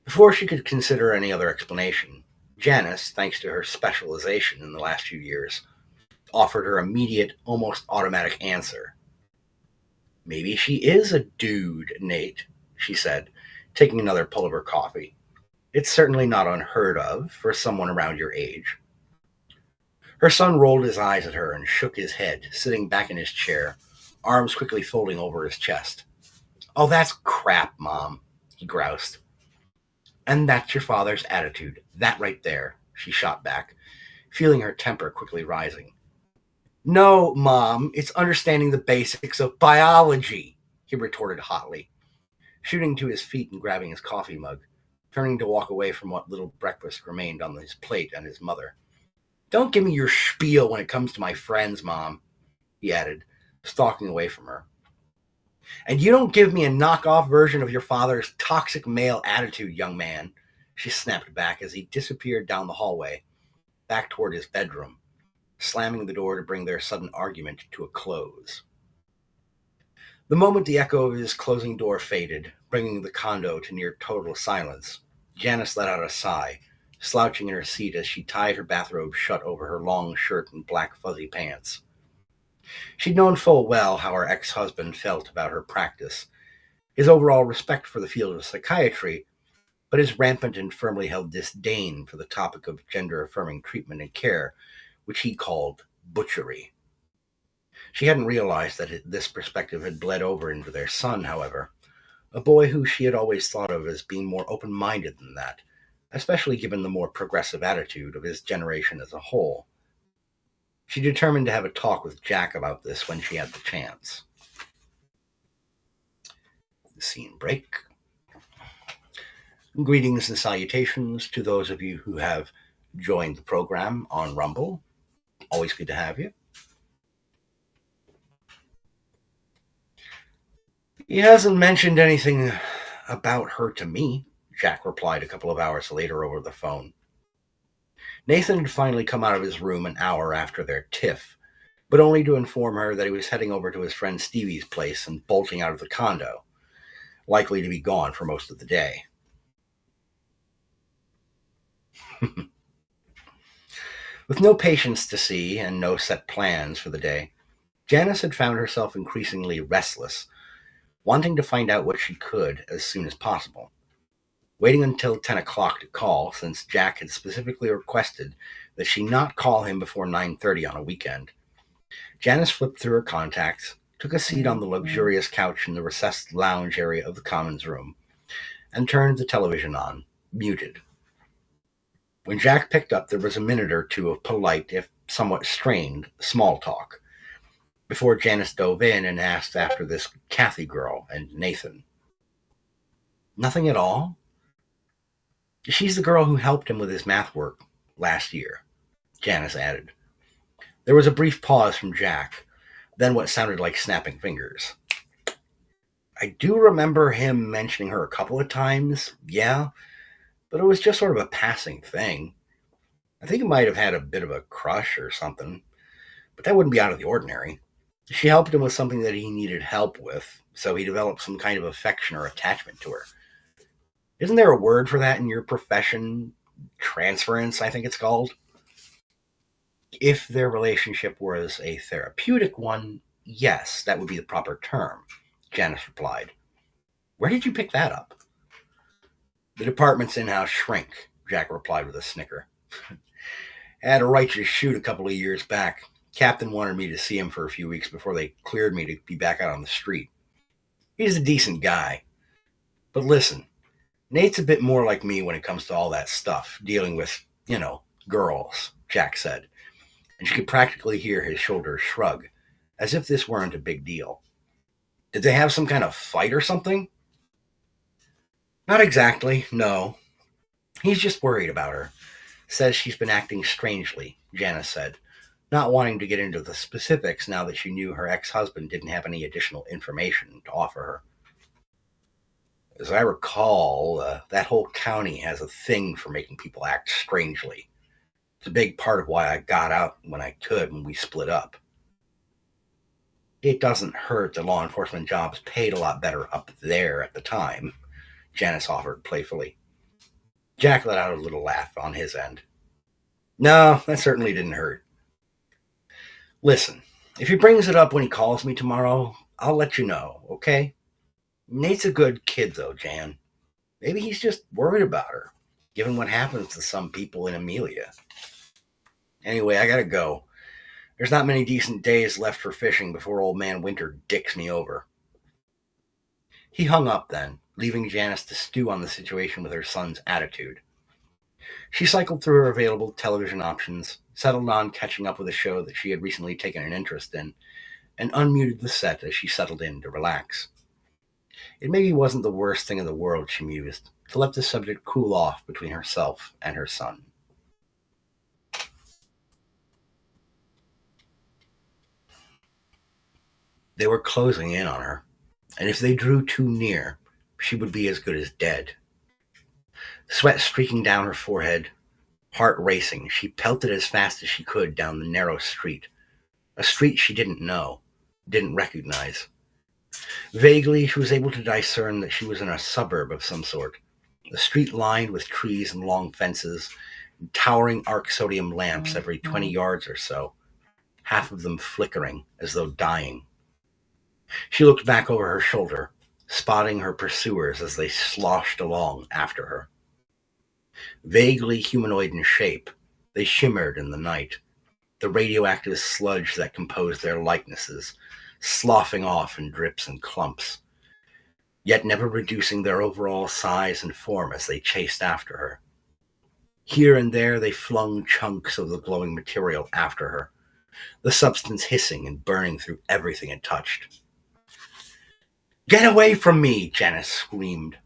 Before she could consider any other explanation, Janice, thanks to her specialization in the last few years, offered her immediate, almost automatic answer. "Maybe she is a dude, Nate," she said, taking another pull of her coffee. "It's certainly not unheard of for someone around your age." Her son rolled his eyes at her and shook his head, sitting back in his chair, arms quickly folding over his chest. "Oh, that's crap, Mom," he groused. "And that's your father's attitude, that right there," she shot back, feeling her temper quickly rising. "No, Mom, it's understanding the basics of biology," he retorted hotly, shooting to his feet and grabbing his coffee mug, turning to walk away from what little breakfast remained on his plate and his mother. "Don't give me your spiel when it comes to my friends, Mom," he added, stalking away from her. "And you don't give me a knockoff version of your father's toxic male attitude, young man," she snapped back as he disappeared down the hallway, back toward his bedroom, slamming the door to bring their sudden argument to a close. The moment the echo of his closing door faded, bringing the condo to near total silence, Janice let out a sigh, slouching in her seat as she tied her bathrobe shut over her long shirt and black fuzzy pants. She'd known full well how her ex-husband felt about her practice, his overall respect for the field of psychiatry, but his rampant and firmly held disdain for the topic of gender-affirming treatment and care, which he called butchery. She hadn't realized that this perspective had bled over into their son, however, a boy who she had always thought of as being more open-minded than that, especially given the more progressive attitude of his generation as a whole. She determined to have a talk with Jack about this when she had the chance. Scene break. Greetings and salutations to those of you who have joined the program on Rumble. Always good to have you. "He hasn't mentioned anything about her to me," Jack replied a couple of hours later over the phone. Nathan had finally come out of his room an hour after their tiff, but only to inform her that he was heading over to his friend Stevie's place and bolting out of the condo, likely to be gone for most of the day. With no patients to see and no set plans for the day, Janice had found herself increasingly restless, wanting to find out what she could as soon as possible. Waiting until 10 o'clock to call, since Jack had specifically requested that she not call him before 9:30 on a weekend, Janice flipped through her contacts, took a seat on the luxurious couch in the recessed lounge area of the Commons room, and turned the television on, muted. When Jack picked up, there was a minute or two of polite, if somewhat strained, small talk, before Janice dove in and asked after this Kathy girl and Nathan. "Nothing at all?" "She's the girl who helped him with his math work last year," Janice added. There was a brief pause from Jack, then what sounded like snapping fingers. "I do remember him mentioning her a couple of times, yeah, but it was just sort of a passing thing. I think he might have had a bit of a crush or something, but that wouldn't be out of the ordinary. She helped him with something that he needed help with, so he developed some kind of affection or attachment to her. Isn't there a word for that in your profession? Transference, I think it's called." "If their relationship was a therapeutic one, yes, that would be the proper term," Janice replied. "Where did you pick that up?" "The department's in-house shrink," Jack replied with a snicker. "I had a righteous shoot a couple of years back. Captain wanted me to see him for a few weeks before they cleared me to be back out on the street. He's a decent guy. But listen, Nate's a bit more like me when it comes to all that stuff, dealing with, girls," Jack said, and she could practically hear his shoulders shrug, as if this weren't a big deal. "Did they have some kind of fight or something?" "Not exactly, no. He's just worried about her. Says she's been acting strangely," Janice said, not wanting to get into the specifics now that she knew her ex-husband didn't have any additional information to offer her. "As I recall, that whole county has a thing for making people act strangely. It's a big part of why I got out when I could when we split up." "It doesn't hurt that law enforcement jobs paid a lot better up there at the time," Janice offered playfully. Jack let out a little laugh on his end. No, that certainly didn't hurt. Listen, if he brings it up when he calls me tomorrow, I'll let you know, okay? Nate's a good kid, though, Jan. Maybe he's just worried about her, given what happens to some people in Amelia. Anyway, I gotta go. There's not many decent days left for fishing before old man Winter dicks me over. He hung up then, leaving Janice to stew on the situation with her son's attitude. She cycled through her available television options, settled on catching up with a show that she had recently taken an interest in, and unmuted the set as she settled in to relax. It maybe wasn't the worst thing in the world, she mused, to let the subject cool off between herself and her son. They were closing in on her, and if they drew too near, she would be as good as dead. Sweat streaking down her forehead, heart racing, she pelted as fast as she could down the narrow street, a street she didn't know, didn't recognize. Vaguely, she was able to discern that she was in a suburb of some sort, a street lined with trees and long fences, and towering arc sodium lamps every 20 yards or so, half of them flickering as though dying. She looked back over her shoulder, spotting her pursuers as they sloshed along after her. Vaguely humanoid in shape, they shimmered in the night, the radioactive sludge that composed their likenesses, sloughing off in drips and clumps, yet never reducing their overall size and form as they chased after her. Here and there they flung chunks of the glowing material after her, the substance hissing and burning through everything it touched. "Get away from me!" Janice screamed,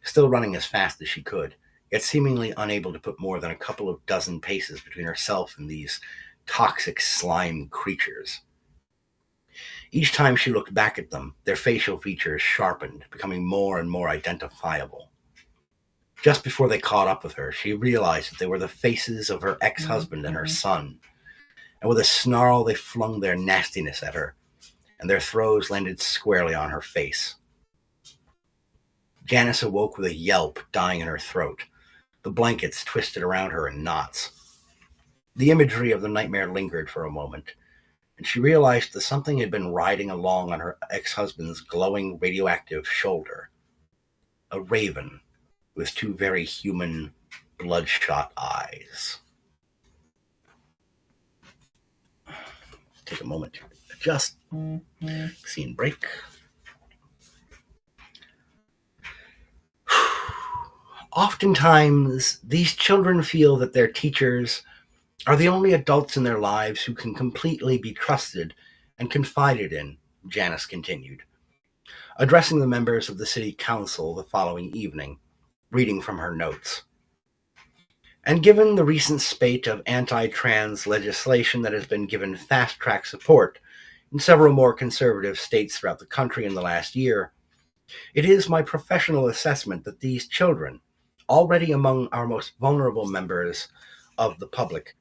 still running as fast as she could, yet seemingly unable to put more than a couple of dozen paces between herself and these toxic slime creatures. Each time she looked back at them, their facial features sharpened, becoming more and more identifiable. Just before they caught up with her, she realized that they were the faces of her ex-husband and her son, and with a snarl they flung their nastiness at her, and their throws landed squarely on her face. Janice awoke with a yelp dying in her throat, the blankets twisted around her in knots. The imagery of the nightmare lingered for a moment, and she realized that something had been riding along on her ex-husband's glowing radioactive shoulder. A raven with two very human, bloodshot eyes. Take a moment to adjust. Scene break. Oftentimes, these children feel that their teachers are the only adults in their lives who can completely be trusted and confided in, Janice continued, addressing the members of the city council the following evening, reading from her notes. And given the recent spate of anti-trans legislation that has been given fast-track support in several more conservative states throughout the country in the last year, it is my professional assessment that these children, already among our most vulnerable members of the public,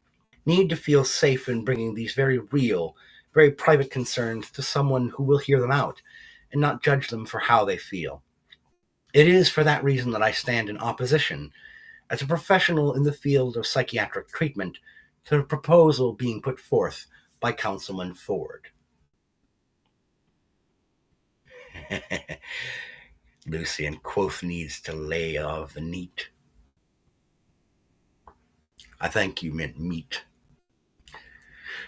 need to feel safe in bringing these very real, very private concerns to someone who will hear them out and not judge them for how they feel. It is for that reason that I stand in opposition, as a professional in the field of psychiatric treatment, to the proposal being put forth by Councilman Ford. Lucian quoth needs to lay of the neat. I think you meant meat.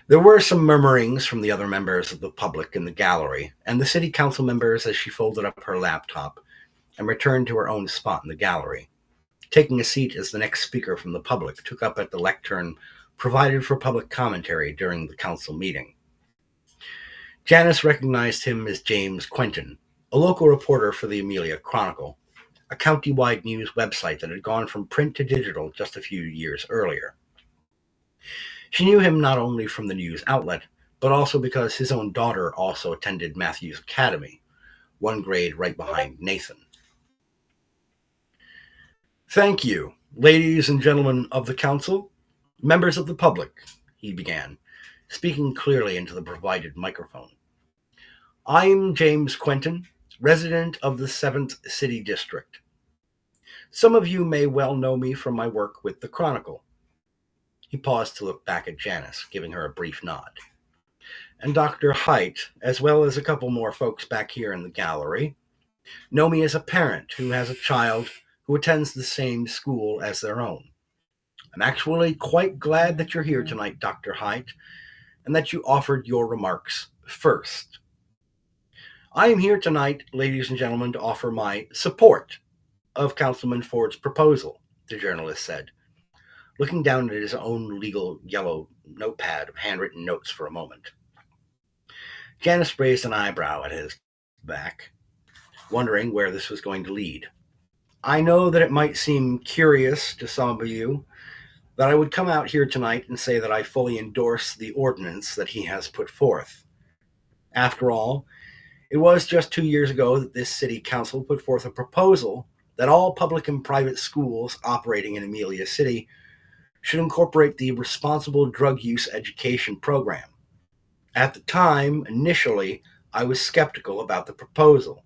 There were some murmurings from the other members of the public in the gallery, and the city council members as she folded up her laptop and returned to her own spot in the gallery, taking a seat as the next speaker from the public took up at the lectern provided for public commentary during the council meeting. Janice recognized him as James Quentin, a local reporter for the Amelia Chronicle, a county-wide news website that had gone from print to digital just a few years earlier. She knew him not only from the news outlet, but also because his own daughter also attended Matthews Academy, one grade right behind Nathan. "Thank you, ladies and gentlemen of the council, members of the public," he began, speaking clearly into the provided microphone. "I'm James Quentin, resident of the 7th City District. Some of you may well know me from my work with the Chronicle. He paused to look back at Janice, giving her a brief nod. And Dr. Height, as well as a couple more folks back here in the gallery, know me as a parent who has a child who attends the same school as their own. I'm actually quite glad that you're here tonight, Dr. Height, and that you offered your remarks first. I am here tonight, ladies and gentlemen, to offer my support of Councilman Ford's proposal, the journalist said, looking down at his own legal yellow notepad of handwritten notes for a moment. Janice raised an eyebrow at his back, wondering where this was going to lead. I know that it might seem curious to some of you that I would come out here tonight and say that I fully endorse the ordinance that he has put forth. After all, it was just 2 years ago that this city council put forth a proposal that all public and private schools operating in Amelia City should incorporate the Responsible Drug Use Education Program. At the time, initially, I was skeptical about the proposal.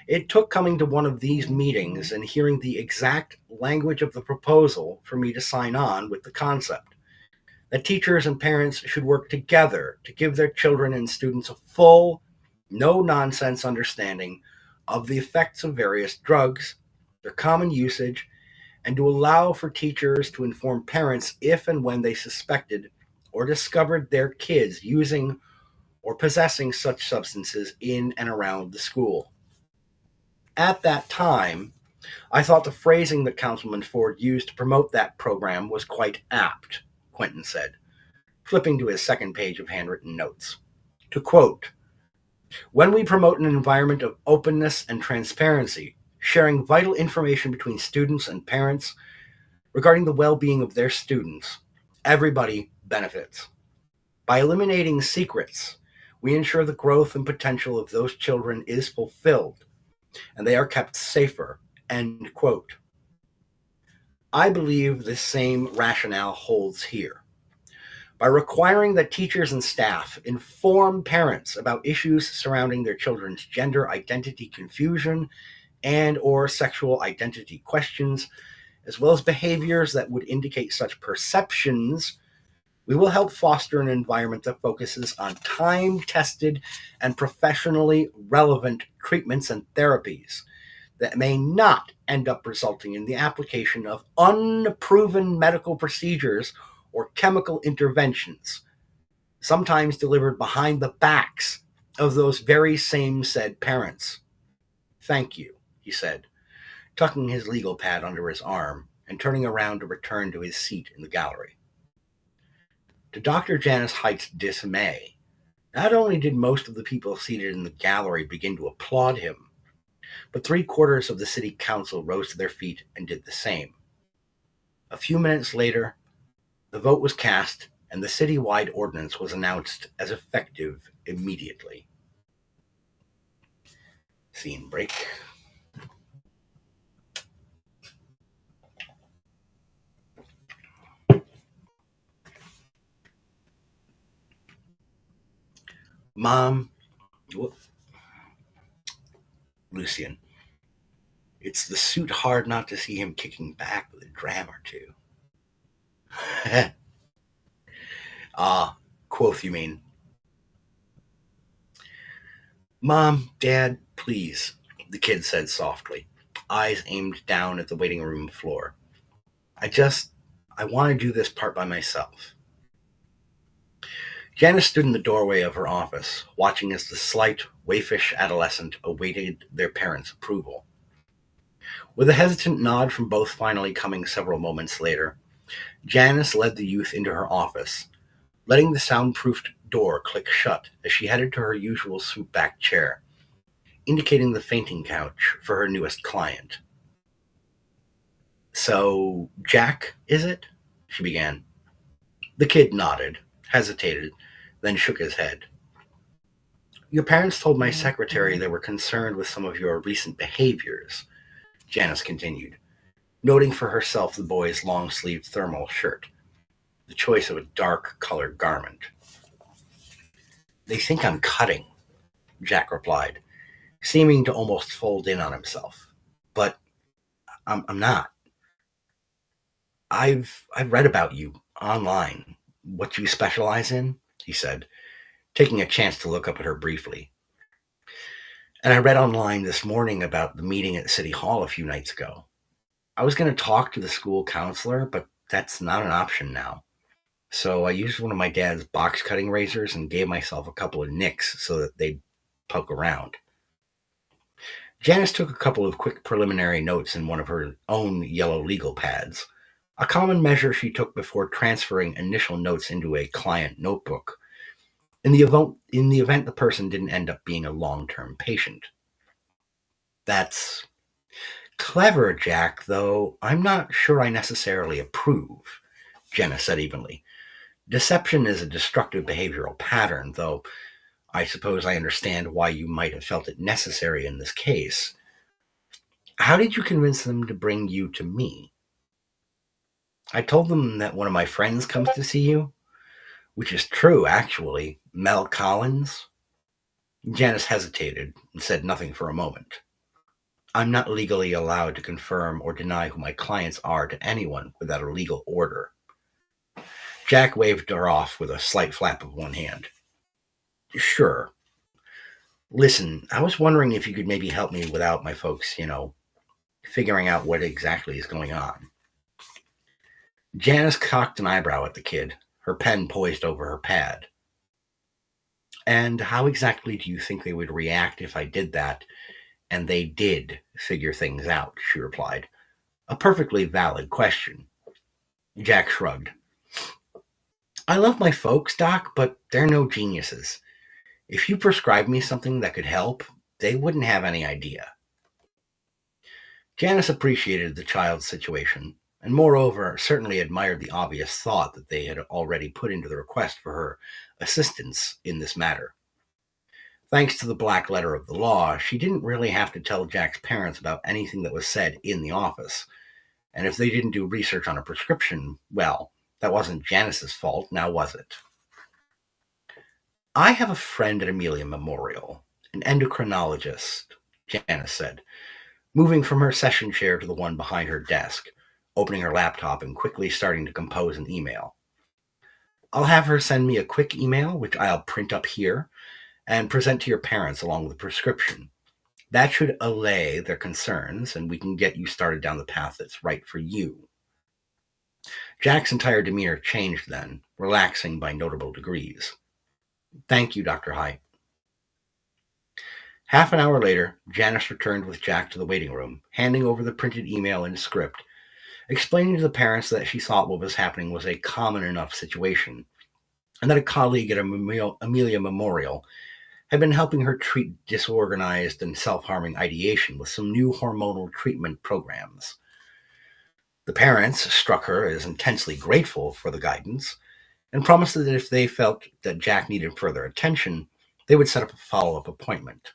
It took coming to one of these meetings and hearing the exact language of the proposal for me to sign on with the concept that teachers and parents should work together to give their children and students a full, no-nonsense understanding of the effects of various drugs, their common usage, and to allow for teachers to inform parents if and when they suspected or discovered their kids using or possessing such substances in and around the school. At that time, I thought the phrasing that Councilman Ford used to promote that program was quite apt, Quentin said, flipping to his second page of handwritten notes. To quote, "When we promote an environment of openness and transparency, sharing vital information between students and parents regarding the well-being of their students, everybody benefits. By eliminating secrets, we ensure the growth and potential of those children is fulfilled, and they are kept safer," end quote. I believe this same rationale holds here. By requiring that teachers and staff inform parents about issues surrounding their children's gender identity confusion and or sexual identity questions, as well as behaviors that would indicate such perceptions, we will help foster an environment that focuses on time-tested and professionally relevant treatments and therapies that may not end up resulting in the application of unproven medical procedures or chemical interventions, sometimes delivered behind the backs of those very same said parents. Thank you, he said, tucking his legal pad under his arm and turning around to return to his seat in the gallery. To Dr. Janice Height's dismay, not only did most of the people seated in the gallery begin to applaud him, but 3/4 of the city council rose to their feet and did the same. A few minutes later, the vote was cast and the citywide ordinance was announced as effective immediately. Scene break. Mom, Lucian, it's the suit hard not to see him kicking back with a dram or two. Quoth you mean. Mom, Dad, please, the kid said softly, eyes aimed down at the waiting room floor. I want to do this part by myself. Janice stood in the doorway of her office, watching as the slight, waifish adolescent awaited their parents' approval. With a hesitant nod from both finally coming several moments later, Janice led the youth into her office, letting the soundproofed door click shut as she headed to her usual swoop-back chair, indicating the fainting couch for her newest client. "So, Jack, is it?" she began. The kid nodded, hesitated, then shook his head. "Your parents told my secretary they were concerned with some of your recent behaviors," Janice continued, noting for herself the boy's long-sleeved thermal shirt, the choice of a dark-colored garment. "They think I'm cutting," Jack replied, seeming to almost fold in on himself. "But I'm not. I've read about you Online. What you specialize in? He said, taking a chance to look up at her briefly. And I read online this morning about the meeting at City Hall a few nights ago. I was going to talk to the school counselor, but that's not an option now. So I used one of my dad's box cutting razors and gave myself a couple of nicks so that they'd poke around. Janice took a couple of quick preliminary notes in one of her own yellow legal pads, a common measure she took before transferring initial notes into a client notebook, in the event the person didn't end up being a long-term patient. That's clever, Jack, though I'm not sure I necessarily approve, Janice said evenly. Deception is a destructive behavioral pattern, though I suppose I understand why you might have felt it necessary in this case. How did you convince them to bring you to me? I told them that one of my friends comes to see you, which is true, actually. Mel Collins? Janice hesitated and said nothing for a moment. I'm not legally allowed to confirm or deny who my clients are to anyone without a legal order. Jack waved her off with a slight flap of one hand. Sure. Listen, I was wondering if you could maybe help me without my folks, figuring out what exactly is going on. Janice cocked an eyebrow at the kid, her pen poised over her pad. And how exactly do you think they would react if I did that, and they did figure things out, she replied. A perfectly valid question. Jack shrugged. I love my folks, Doc, but they're no geniuses. If you prescribed me something that could help, they wouldn't have any idea. Janice appreciated the child's situation, and moreover, certainly admired the obvious thought that they had already put into the request for her assistance in this matter. Thanks to the black letter of the law, she didn't really have to tell Jack's parents about anything that was said in the office, and if they didn't do research on a prescription, well, that wasn't Janice's fault, now was it? I have a friend at Amelia Memorial, an endocrinologist, Janice said, moving from her session chair to the one behind her desk, opening her laptop and quickly starting to compose an email. I'll have her send me a quick email, which I'll print up here, and present to your parents along with the prescription. That should allay their concerns, and we can get you started down the path that's right for you. Jack's entire demeanor changed then, relaxing by notable degrees. Thank you, Dr. Hyde. Half an hour later, Janice returned with Jack to the waiting room, handing over the printed email and script, explaining to the parents that she thought what was happening was a common enough situation, and that a colleague at Amelia Memorial had been helping her treat disorganized and self-harming ideation with some new hormonal treatment programs. The parents struck her as intensely grateful for the guidance, and promised that if they felt that Jack needed further attention, they would set up a follow-up appointment.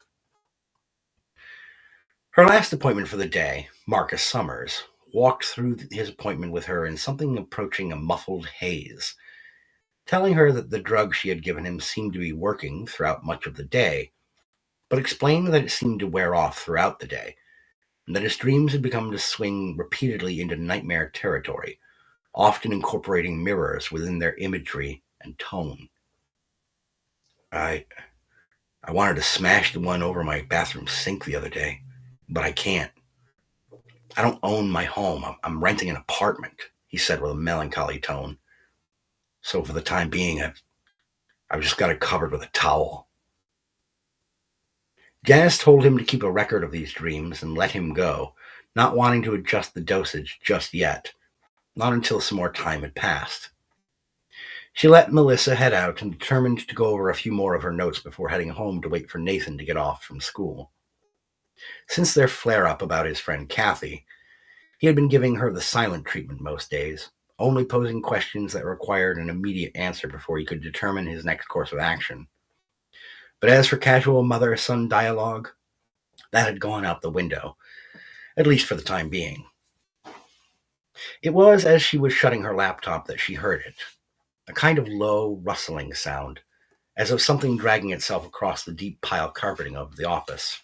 Her last appointment for the day, Marcus Summers, walked through his appointment with her in something approaching a muffled haze, telling her that the drug she had given him seemed to be working throughout much of the day, but explaining that it seemed to wear off throughout the day, and that his dreams had begun to swing repeatedly into nightmare territory, often incorporating mirrors within their imagery and tone. I wanted to smash the one over my bathroom sink the other day, but I can't. I don't own my home. I'm renting an apartment, he said with a melancholy tone. So for the time being, I've just got it covered with a towel. Janice told him to keep a record of these dreams and let him go, not wanting to adjust the dosage just yet, not until some more time had passed. She let Melissa head out and determined to go over a few more of her notes before heading home to wait for Nathan to get off from school. Since their flare-up about his friend Kathy, he had been giving her the silent treatment most days, only posing questions that required an immediate answer before he could determine his next course of action. But as for casual mother-son dialogue, that had gone out the window, at least for the time being. It was as she was shutting her laptop that she heard it, a kind of low, rustling sound, as of something dragging itself across the deep pile carpeting of the office.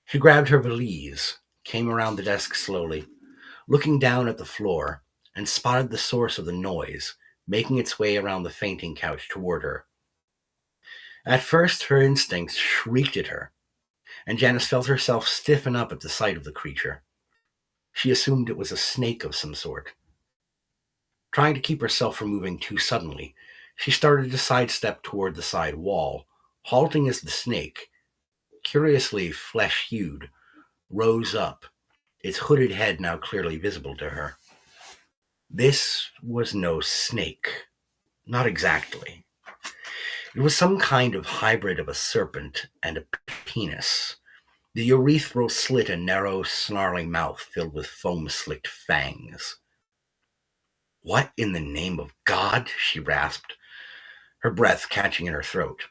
She grabbed her valise, came around the desk slowly, looking down at the floor, and spotted the source of the noise, making its way around the fainting couch toward her. At first, her instincts shrieked at her, and Janice felt herself stiffen up at the sight of the creature. She assumed it was a snake of some sort. Trying to keep herself from moving too suddenly, she started to sidestep toward the side wall, halting as the snake, curiously flesh-hued, rose up, its hooded head now clearly visible to her. This was no snake. Not exactly. It was some kind of hybrid of a serpent and a penis. The urethral slit a narrow, snarling mouth filled with foam-slicked fangs. "What in the name of God?" she rasped, her breath catching in her throat.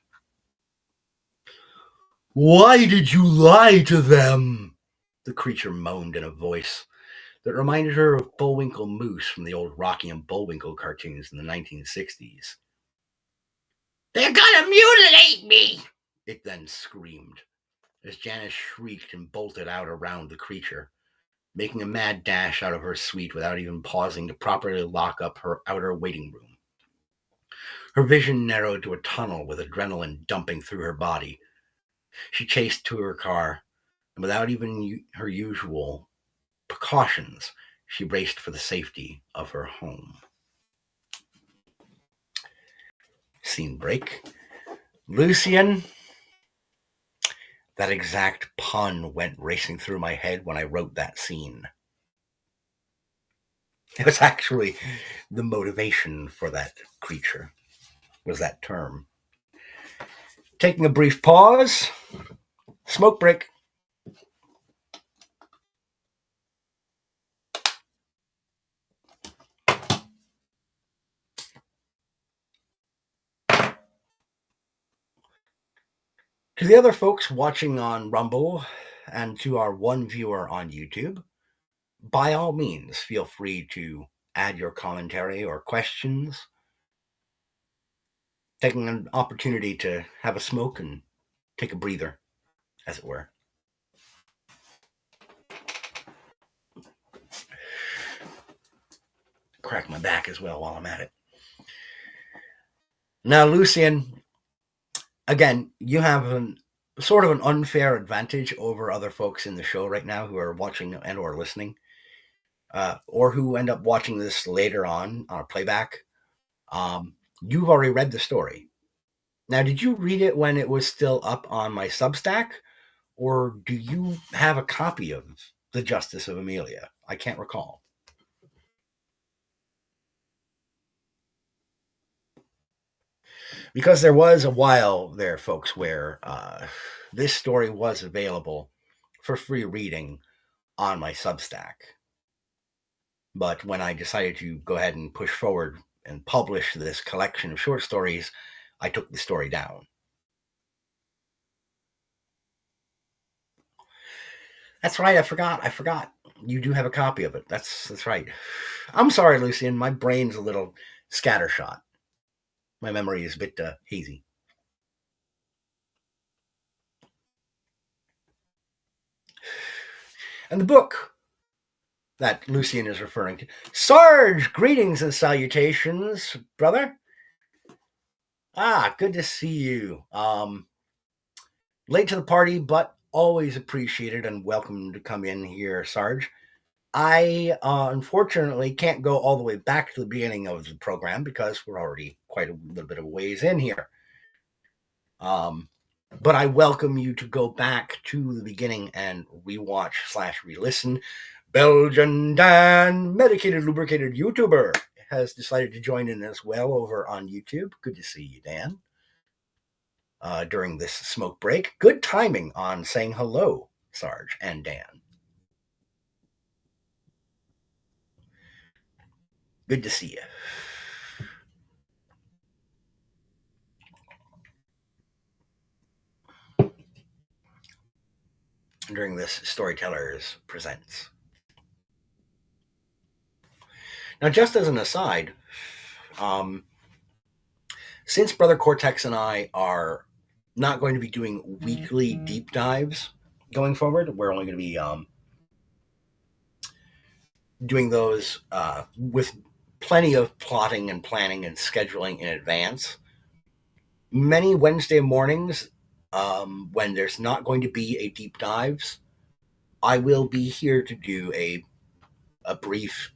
"Why did you lie to them?" the creature moaned in a voice that reminded her of Bullwinkle Moose from the old Rocky and Bullwinkle cartoons in the 1960s. "They're gonna mutilate me!" it then screamed, as Janice shrieked and bolted out around the creature, making a mad dash out of her suite without even pausing to properly lock up her outer waiting room. Her vision narrowed to a tunnel with adrenaline dumping through her body. She chased to her car, and without even her usual precautions, she raced for the safety of her home. Scene break. "Lucian." That exact pun went racing through my head when I wrote that scene. It was actually the motivation for that creature, was that term. Taking a brief pause. Smoke break. To the other folks watching on Rumble and to our one viewer on YouTube, by all means, feel free to add your commentary or questions. Taking an opportunity to have a smoke and take a breather, as it were. Crack my back as well while I'm at it. Now, Lucian, again, you have sort of an unfair advantage over other folks in the show right now who are watching and or listening, or who end up watching this later on a playback. You've already read the story. Now, did you read it when it was still up on my Substack, or do you have a copy of The Justice of Amelia? I can't recall. Because there was a while there, folks, where this story was available for free reading on my Substack. But when I decided to go ahead and push forward and publish this collection of short stories, I took the story down. That's right, I forgot. You do have a copy of it. That's right. I'm sorry, Lucian. My brain's a little scattershot. My memory is a bit hazy. And the book that Lucian is referring to. Sarge, greetings and salutations, brother. Good to see you. Late to the party, but always appreciated and welcome to come in here, Sarge. I unfortunately can't go all the way back to the beginning of the program because we're already quite a little bit of ways in here. But I welcome you to go back to the beginning and rewatch/re-listen. Belgian Dan, medicated, lubricated YouTuber, has decided to join in as well over on YouTube. Good to see you, Dan. During this smoke break. Good timing on saying hello, Sarge and Dan. Good to see you. During this Storytellers Presents. Now, just as an aside, since Brother Cortex and I are not going to be doing weekly deep dives going forward, we're only going to be doing those with plenty of plotting and planning and scheduling in advance. Many Wednesday mornings, when there's not going to be a deep dives, I will be here to do a brief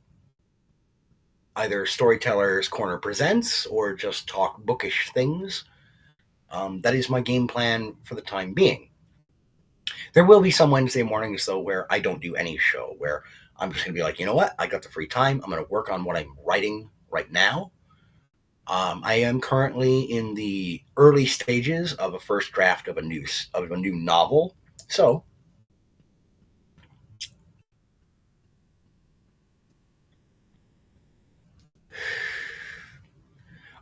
either Storyteller's Corner Presents or just talk bookish things. That is my game plan for the time being. There will be some Wednesday mornings, though, where I don't do any show, where I'm just going to be like, you know what? I got the free time. I'm going to work on what I'm writing right now. I am currently in the early stages of a first draft of a new novel. So,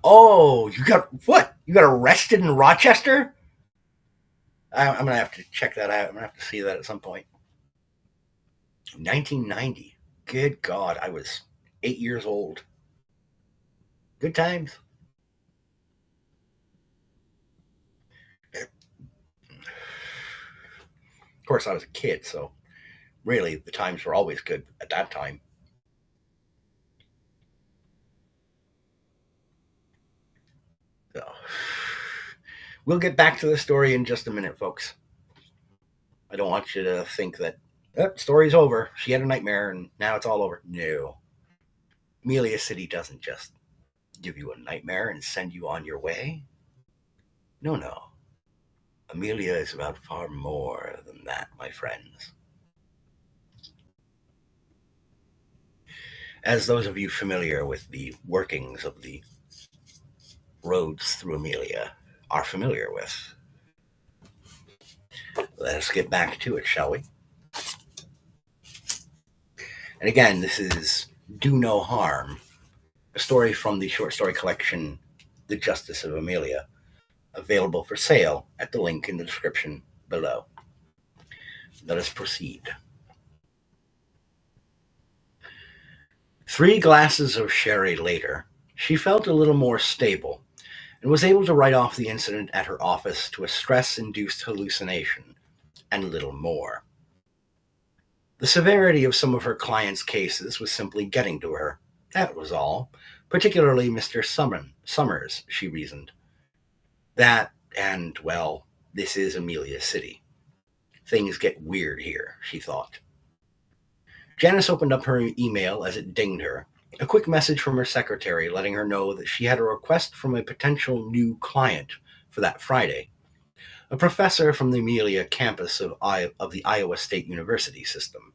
oh, you got what? You got arrested in Rochester? I'm gonna have to check that out. I'm gonna have to see that at some point. 1990. Good God, I was 8 years old. Good times. Of course, I was a kid, so really the times were always good at that time. So, we'll get back to the story in just a minute, folks. I don't want you to think that story's over. She had a nightmare and now it's all over. No. Amelia City doesn't just give you a nightmare and send you on your way. No, no. Amelia is about far more than that, my friends. As those of you familiar with the workings of the roads through Amelia are familiar with, let us get back to it, shall we? And again, this is Do No Harm, a story from the short story collection The Justice of Amelia, available for sale at the link in the description below. Let us proceed. 3 glasses of sherry later, she felt a little more stable and was able to write off the incident at her office to a stress-induced hallucination and little more. The severity of some of her clients' cases was simply getting to her. That was all. Particularly Mr. Summers, she reasoned. That, and, well, this is Amelia City. Things get weird here, she thought. Janice opened up her email as it dinged her. A quick message from her secretary letting her know that she had a request from a potential new client for that Friday. A professor from the Amelia campus of the Iowa State University system.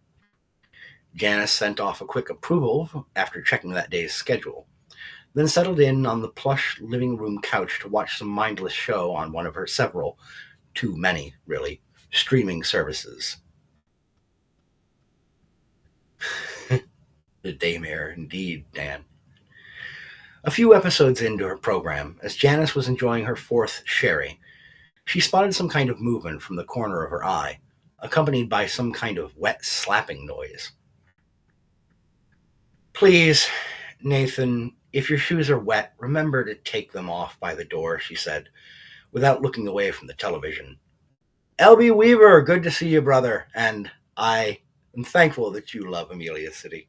Janice sent off a quick approval after checking that day's schedule, then settled in on the plush living room couch to watch some mindless show on one of her several, too many, really, streaming services. The daymare, indeed, Dan. A few episodes into her program, as Janice was enjoying her 4th sherry, she spotted some kind of movement from the corner of her eye, accompanied by some kind of wet slapping noise. Please, Nathan, if your shoes are wet, remember to take them off by the door, she said, without looking away from the television. L.B. Weaver, good to see you, brother, and I am thankful that you love Amelia City.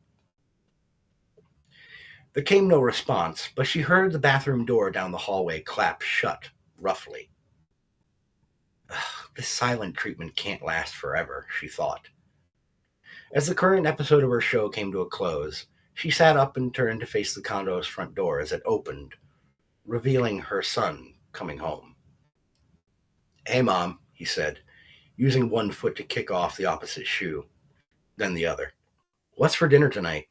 There came no response, but she heard the bathroom door down the hallway clap shut, roughly. This silent treatment can't last forever, she thought. As the current episode of her show came to a close, she sat up and turned to face the condo's front door as it opened, revealing her son coming home. Hey, Mom, he said, using one foot to kick off the opposite shoe, then the other. What's for dinner tonight?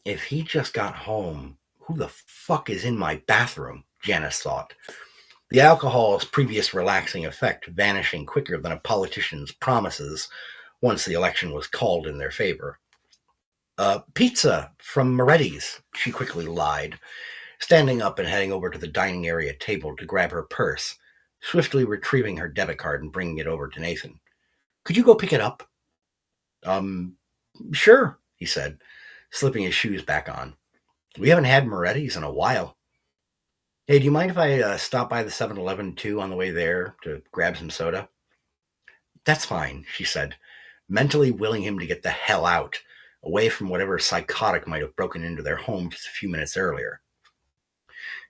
If he just got home, who the fuck is in my bathroom? Janice thought. The alcohol's previous relaxing effect vanishing quicker than a politician's promises once the election was called in their favor. Pizza from Moretti's, she quickly lied, standing up and heading over to the dining area table to grab her purse, swiftly retrieving her debit card and bringing it over to Nathan. Could you go pick it up? Sure, he said, slipping his shoes back on. We haven't had Moretti's in a while. Hey, do you mind if I stop by the 7-Eleven too on the way there to grab some soda? That's fine, she said, mentally willing him to get the hell out, away from whatever psychotic might have broken into their home just a few minutes earlier.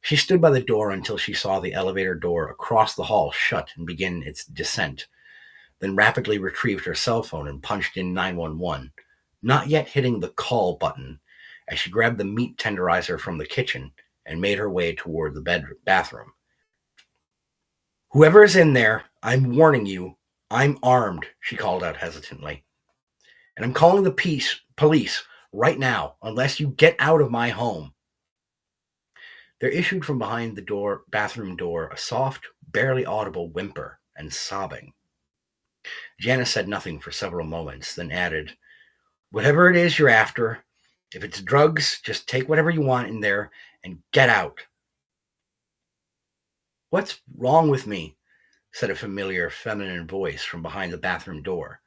She stood by the door until she saw the elevator door across the hall shut and begin its descent, then rapidly retrieved her cell phone and punched in 911, not yet hitting the call button, as she grabbed the meat tenderizer from the kitchen and made her way toward the bathroom. "Whoever is in there, I'm warning you, I'm armed," she called out hesitantly. "And I'm calling the police right now unless you get out of my home." There issued from behind the bathroom door, a soft, barely audible whimper and sobbing. Janice said nothing for several moments, then added, "Whatever it is you're after, if it's drugs, just take whatever you want in there and get out." "What's wrong with me?" said a familiar feminine voice from behind the bathroom door.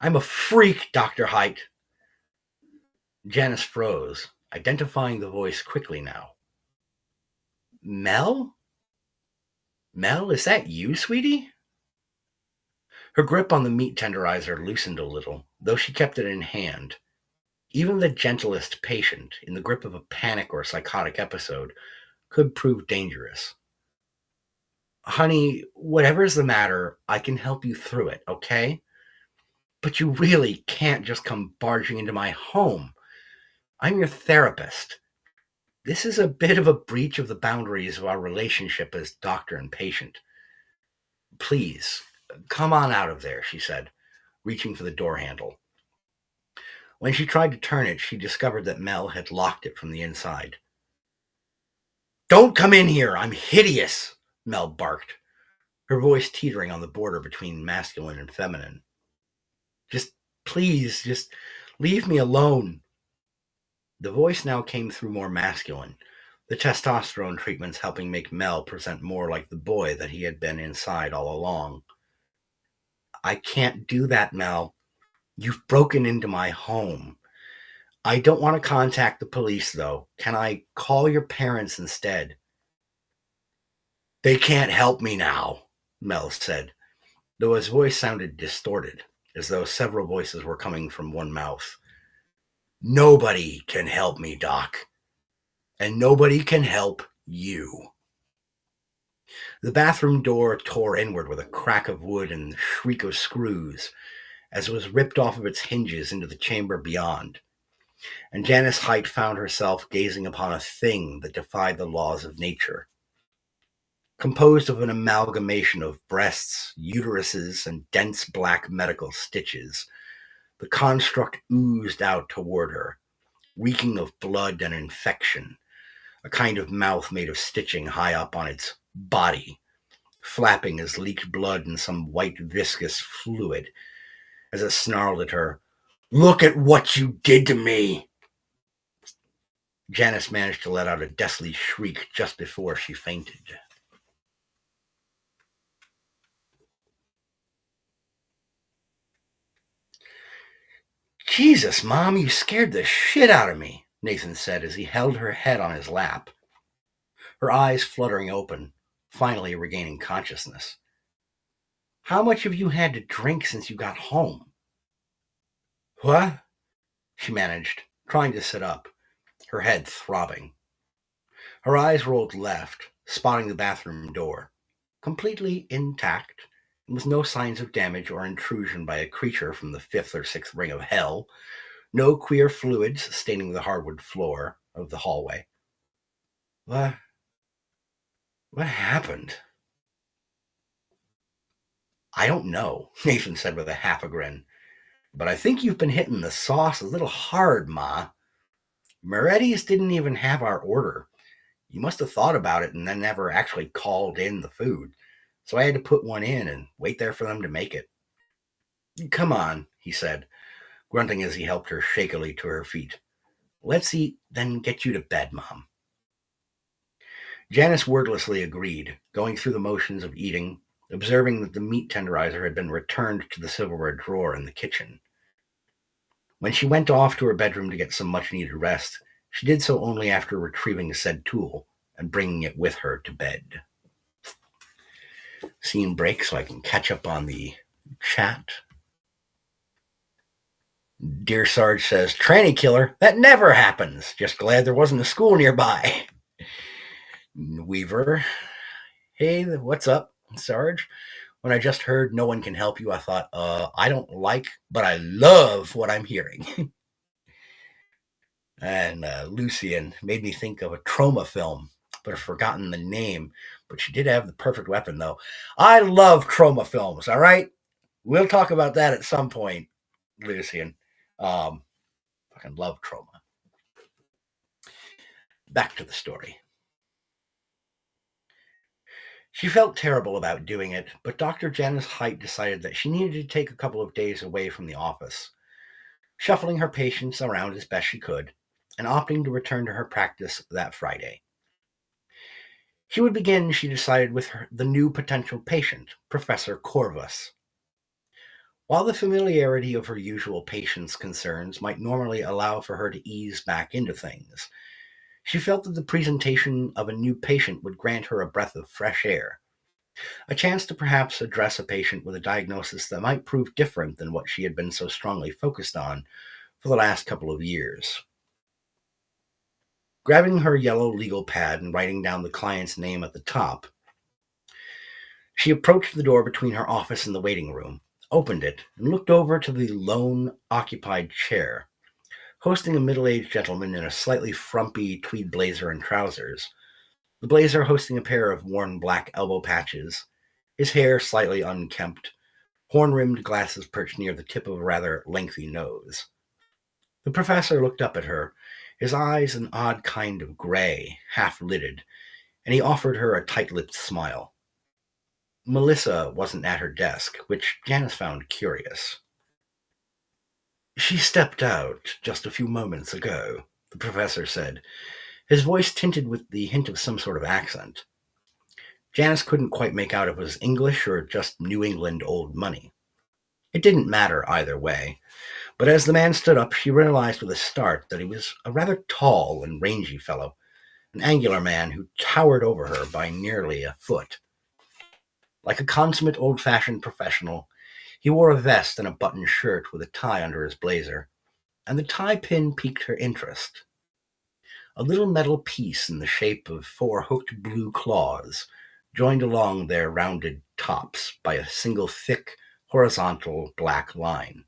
"I'm a freak, Dr. Height." Janice froze, identifying the voice quickly now. "Mel? Mel, is that you, sweetie?" Her grip on the meat tenderizer loosened a little, though she kept it in hand. Even the gentlest patient, in the grip of a panic or psychotic episode, could prove dangerous. "Honey, whatever's the matter, I can help you through it, okay? But you really can't just come barging into my home. I'm your therapist. This is a bit of a breach of the boundaries of our relationship as doctor and patient. Please, come on out of there," she said, reaching for the door handle. When she tried to turn it, she discovered that Mel had locked it from the inside. "Don't come in here! I'm hideous!" Mel barked, her voice teetering on the border between masculine and feminine. Please, just leave me alone." The voice now came through more masculine, the testosterone treatments helping make Mel present more like the boy that he had been inside all along. "I can't do that, Mel. You've broken into my home. I don't want to contact the police, though. Can I call your parents instead?" "They can't help me now," Mel said, though his voice sounded distorted, as though several voices were coming from one mouth. "Nobody can help me, Doc. And nobody can help you." The bathroom door tore inward with a crack of wood and the shriek of screws as it was ripped off of its hinges into the chamber beyond, and Janice Height found herself gazing upon a thing that defied the laws of nature. Composed of an amalgamation of breasts, uteruses, and dense black medical stitches, the construct oozed out toward her, reeking of blood and infection, a kind of mouth made of stitching high up on its body, flapping as leaked blood in some white viscous fluid, as it snarled at her, "Look at what you did to me!" Janice managed to let out a deathly shriek just before she fainted. "Jesus, Mom, you scared the shit out of me," Nathan said as he held her head on his lap, her eyes fluttering open, finally regaining consciousness. "How much have you had to drink since you got home?" "What?" she managed, trying to sit up, her head throbbing. Her eyes rolled left, spotting the bathroom door, completely intact, and with no signs of damage or intrusion by a creature from the fifth or sixth ring of hell, no queer fluids staining the hardwood floor of the hallway. What happened?" "I don't know," Nathan said with a half a grin, "but I think you've been hitting the sauce a little hard, Ma. Moretti's didn't even have our order. You must have thought about it and then never actually called in the food. So I had to put one in and wait there for them to make it." "Come on," he said, grunting as he helped her shakily to her feet. "Let's eat, then get you to bed, Mom." Janice wordlessly agreed, going through the motions of eating, observing that the meat tenderizer had been returned to the silverware drawer in the kitchen. When she went off to her bedroom to get some much-needed rest, she did so only after retrieving said tool and bringing it with her to bed. Scene break so I can catch up on the chat. Dear Sarge says, tranny killer? That never happens. Just glad there wasn't a school nearby. Weaver, hey, what's up, Sarge? When I just heard no one can help you, I thought, I don't like, but I love what I'm hearing. And Lucian made me think of a trauma film, but I've forgotten the name. But she did have the perfect weapon, though. I love trauma films, all right? We'll talk about that at some point, Lucian. Fucking love trauma. Back to the story. She felt terrible about doing it, but Dr. Janice Height decided that she needed to take a couple of days away from the office, shuffling her patients around as best she could, and opting to return to her practice that Friday. She would begin, she decided, with the new potential patient, Professor Corvus. While the familiarity of her usual patient's concerns might normally allow for her to ease back into things, she felt that the presentation of a new patient would grant her a breath of fresh air, a chance to perhaps address a patient with a diagnosis that might prove different than what she had been so strongly focused on for the last couple of years. Grabbing her yellow legal pad and writing down the client's name at the top, she approached the door between her office and the waiting room, opened it, and looked over to the lone occupied chair, hosting a middle-aged gentleman in a slightly frumpy tweed blazer and trousers, the blazer hosting a pair of worn black elbow patches, his hair slightly unkempt, horn-rimmed glasses perched near the tip of a rather lengthy nose. The professor looked up at her, his eyes an odd kind of gray, half-lidded, and he offered her a tight-lipped smile. Melissa wasn't at her desk, which Janice found curious. She stepped out just a few moments ago, the professor said, his voice tinted with the hint of some sort of accent. Janice couldn't quite make out if it was English or just New England old money. It didn't matter either way, but as the man stood up, she realized with a start that he was a rather tall and rangy fellow, an angular man who towered over her by nearly a foot. Like a consummate old-fashioned professional, he wore a vest and a buttoned shirt with a tie under his blazer, and the tie pin piqued her interest. A little metal piece in the shape of 4 hooked blue claws, joined along their rounded tops by a single thick, horizontal black line.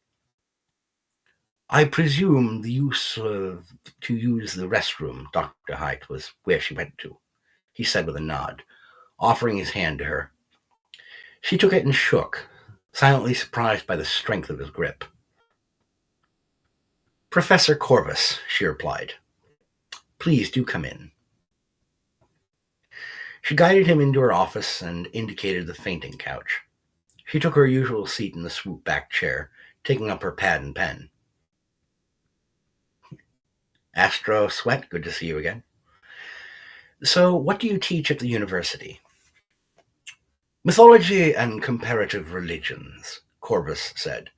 I presume to use the restroom, Dr. Height, was where she went to, he said with a nod, offering his hand to her. She took it and shook, silently surprised by the strength of his grip. Professor Corvus, she replied. Please do come in. She guided him into her office and indicated the fainting couch. She took her usual seat in the swoop-back chair, taking up her pad and pen. Astro Sweat, good to see you again. So, what do you teach at the university? Mythology and comparative religions, Corvus said.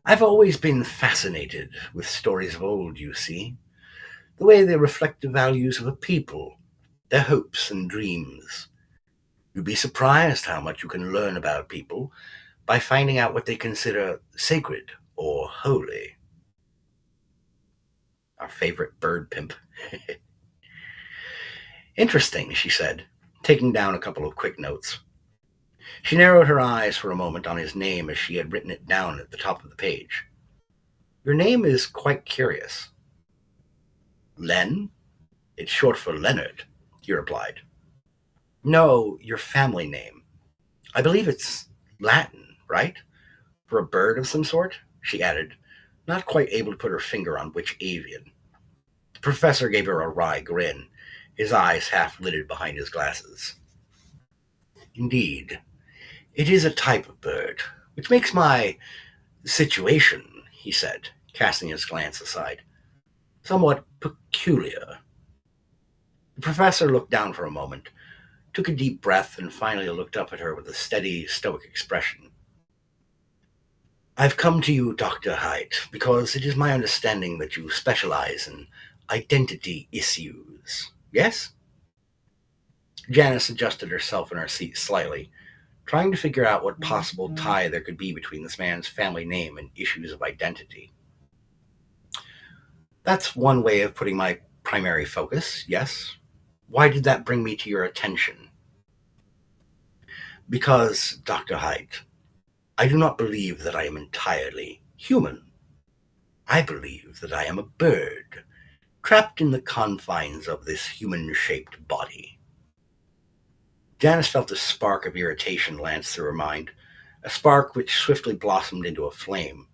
I've always been fascinated with stories of old, you see. The way they reflect the values of a people, their hopes and dreams. You'd be surprised how much you can learn about people by finding out what they consider sacred or holy. Our favorite bird pimp. Interesting, she said, taking down a couple of quick notes. She narrowed her eyes for a moment on his name as she had written it down at the top of the page. Your name is quite curious. Len? It's short for Leonard, he replied. No, your family name. I believe it's Latin, right? For a bird of some sort, she added, not quite able to put her finger on which avian. The professor gave her a wry grin, his eyes half-lidded behind his glasses. Indeed, it is a type of bird, which makes my situation, he said, casting his glance aside, somewhat peculiar. The professor looked down for a moment, took a deep breath, and finally looked up at her with a steady, stoic expression. I've come to you, Dr. Height, because it is my understanding that you specialize in identity issues. Yes? Janice adjusted herself in her seat slightly, trying to figure out what possible tie there could be between this man's family name and issues of identity. That's one way of putting my primary focus, yes. Why did that bring me to your attention? Because, Dr. Hyde, I do not believe that I am entirely human. I believe that I am a bird, trapped in the confines of this human-shaped body. Janice felt a spark of irritation lance through her mind, a spark which swiftly blossomed into a flame.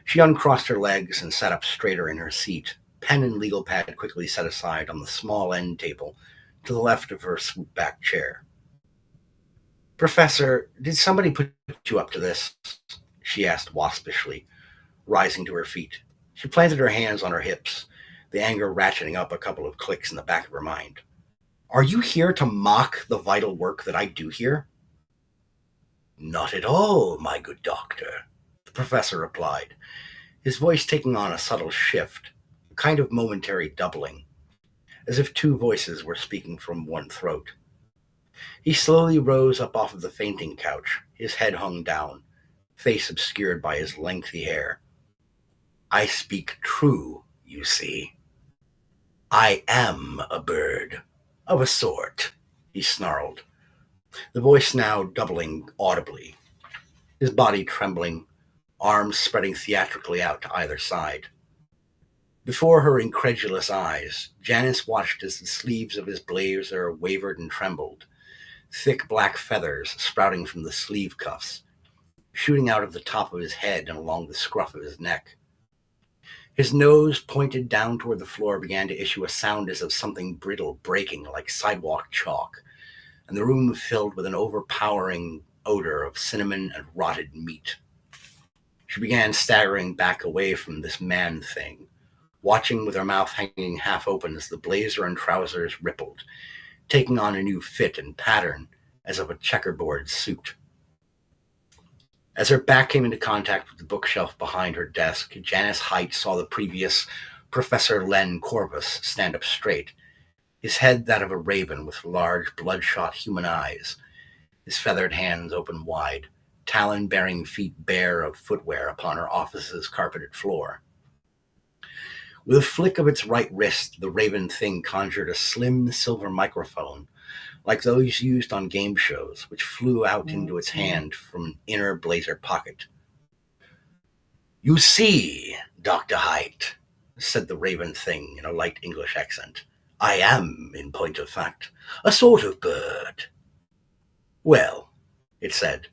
She uncrossed her legs and sat up straighter in her seat, pen and legal pad quickly set aside on the small end table to the left of her swoop-back chair. Professor, did somebody put you up to this? She asked waspishly, rising to her feet. She planted her hands on her hips, the anger ratcheting up a couple of clicks in the back of her mind. Are you here to mock the vital work that I do here? Not at all, my good doctor, the professor replied, his voice taking on a subtle shift, a kind of momentary doubling, as if two voices were speaking from one throat. He slowly rose up off of the fainting couch, his head hung down, face obscured by his lengthy hair. I speak true, you see. I am a bird, of a sort, he snarled, the voice now doubling audibly, his body trembling, arms spreading theatrically out to either side. Before her incredulous eyes, Janice watched as the sleeves of his blazer wavered and trembled, thick black feathers sprouting from the sleeve cuffs, shooting out of the top of his head and along the scruff of his neck. His nose, pointed down toward the floor, began to issue a sound as of something brittle breaking like sidewalk chalk, and the room filled with an overpowering odor of cinnamon and rotted meat. She began staggering back away from this man thing, watching with her mouth hanging half open as the blazer and trousers rippled, taking on a new fit and pattern as of a checkerboard suit. As her back came into contact with the bookshelf behind her desk, Janice Height saw the previous Professor Len Corvus stand up straight, his head that of a raven with large, bloodshot human eyes, his feathered hands open wide, talon-bearing feet bare of footwear upon her office's carpeted floor. With a flick of its right wrist, the raven thing conjured a slim silver microphone, like those used on game shows, which flew out into its hand from an inner blazer pocket. You see, Dr. Height, said the raven thing in a light English accent, I am, in point of fact, a sort of bird. Well, it said,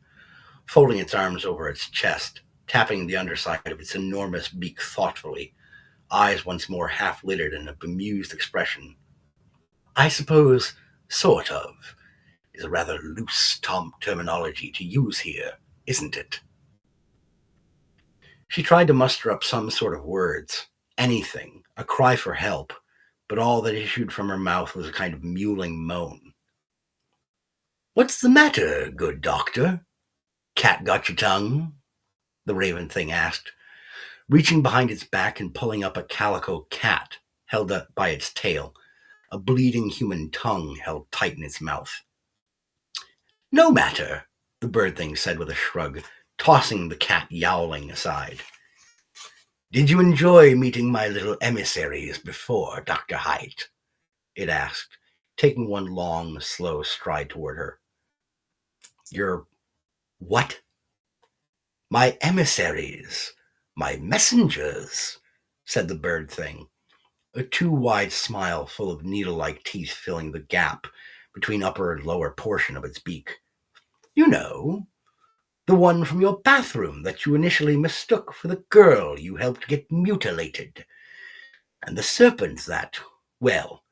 folding its arms over its chest, tapping the underside of its enormous beak thoughtfully, eyes once more half-lidded in a bemused expression. I suppose sort of is a rather loose terminology to use here, isn't it? She tried to muster up some sort of words, anything, a cry for help, but all that issued from her mouth was a kind of mewling moan. What's the matter, good doctor? Cat got your tongue? The raven thing asked, reaching behind its back and pulling up a calico cat held up by its tail, a bleeding human tongue held tight in its mouth. No matter, the bird thing said with a shrug, tossing the cat yowling aside. Did you enjoy meeting my little emissaries before, Dr. Height? It asked, taking one long, slow stride toward her. Your what? My emissaries, my messengers, said the bird thing, a too-wide smile full of needle-like teeth filling the gap between upper and lower portion of its beak. You know, the one from your bathroom that you initially mistook for the girl you helped get mutilated. And the serpent that, well,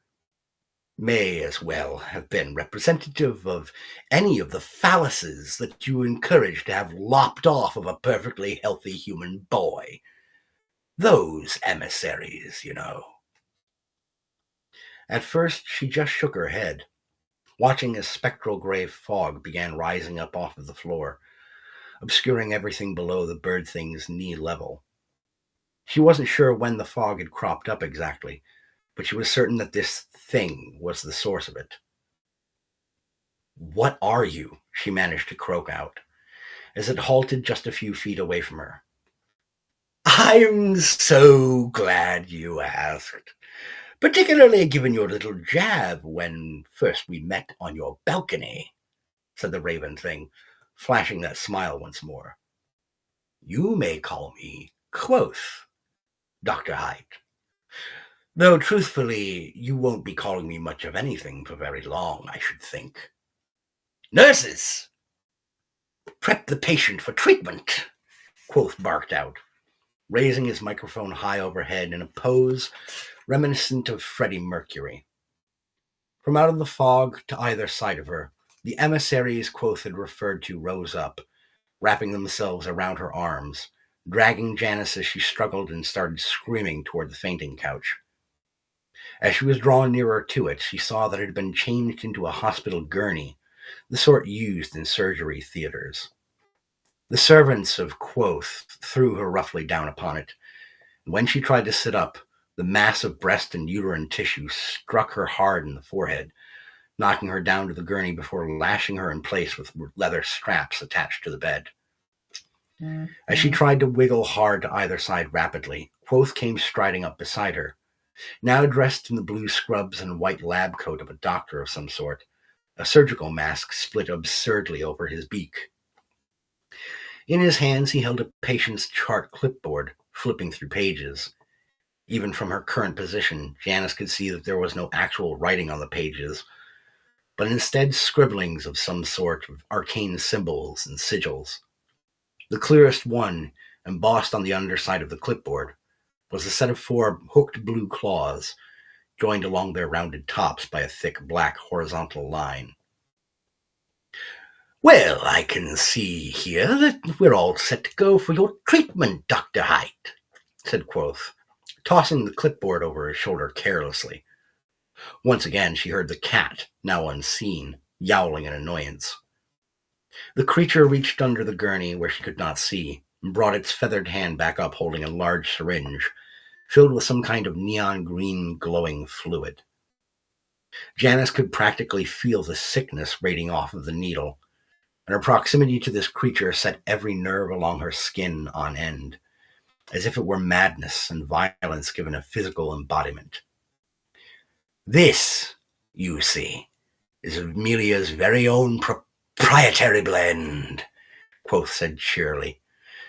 may as well have been representative of any of the phalluses that you encouraged to have lopped off of a perfectly healthy human boy. Those emissaries, you know. At first, she just shook her head, watching as spectral gray fog began rising up off of the floor, obscuring everything below the bird thing's knee level. She wasn't sure when the fog had cropped up exactly, but she was certain that this thing was the source of it. What are you? She managed to croak out, as it halted just a few feet away from her. I'm so glad you asked, particularly given your little jab when first we met on your balcony, said the raven thing, flashing that smile once more. You may call me Quoth, Dr. Hyde. Though, truthfully, you won't be calling me much of anything for very long, I should think. Nurses! Prep the patient for treatment, Quoth barked out, raising his microphone high overhead in a pose reminiscent of Freddie Mercury. From out of the fog to either side of her, the emissaries Quoth had referred to rose up, wrapping themselves around her arms, dragging Janice as she struggled and started screaming toward the fainting couch. As she was drawn nearer to it, she saw that it had been changed into a hospital gurney, the sort used in surgery theaters. The servants of Quoth threw her roughly down upon it, and when she tried to sit up, the mass of breast and uterine tissue struck her hard in the forehead, knocking her down to the gurney before lashing her in place with leather straps attached to the bed. As she tried to wiggle hard to either side rapidly, Quoth came striding up beside her, now dressed in the blue scrubs and white lab coat of a doctor of some sort, a surgical mask split absurdly over his beak. In his hands he held a patient's chart clipboard, flipping through pages. Even from her current position, Janice could see that there was no actual writing on the pages, but instead scribblings of some sort of arcane symbols and sigils. The clearest one, embossed on the underside of the clipboard, was a set of 4 hooked blue claws, joined along their rounded tops by a thick black horizontal line. Well, I can see here that we're all set to go for your treatment, Dr. Hyde, said Quoth, tossing the clipboard over his shoulder carelessly. Once again she heard the cat, now unseen, yowling in annoyance. The creature reached under the gurney where she could not see, and brought its feathered hand back up holding a large syringe, filled with some kind of neon green glowing fluid. Janice could practically feel the sickness radiating off of the needle, and her proximity to this creature set every nerve along her skin on end, as if it were madness and violence given a physical embodiment. This, you see, is Amelia's very own proprietary blend, Quoth said cheerily,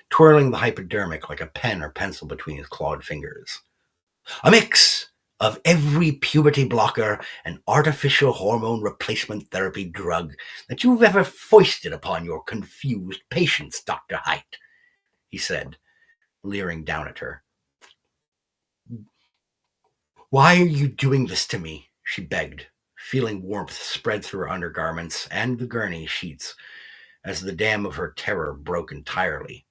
twirling the hypodermic like a pen or pencil between his clawed fingers. A mix of every puberty blocker and artificial hormone replacement therapy drug that you've ever foisted upon your confused patients, Dr. Hyde, he said, leering down at her. Why are you doing this to me? She begged, feeling warmth spread through her undergarments and the gurney sheets as the dam of her terror broke entirely.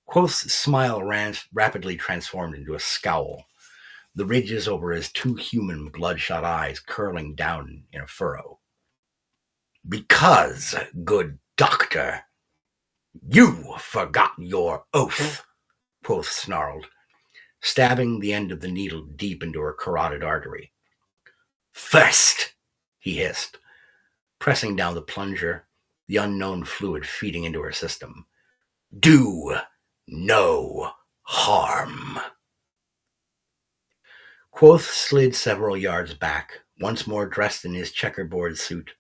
Quoth's smile rapidly transformed into a scowl, the ridges over his 2 human bloodshot eyes curling down in a furrow. Because, good doctor, you forgot your oath, Quoth snarled, stabbing the end of the needle deep into her carotid artery. First, he hissed, pressing down the plunger, the unknown fluid feeding into her system. Do no harm. Quoth slid several yards back, once more dressed in his checkerboard suit,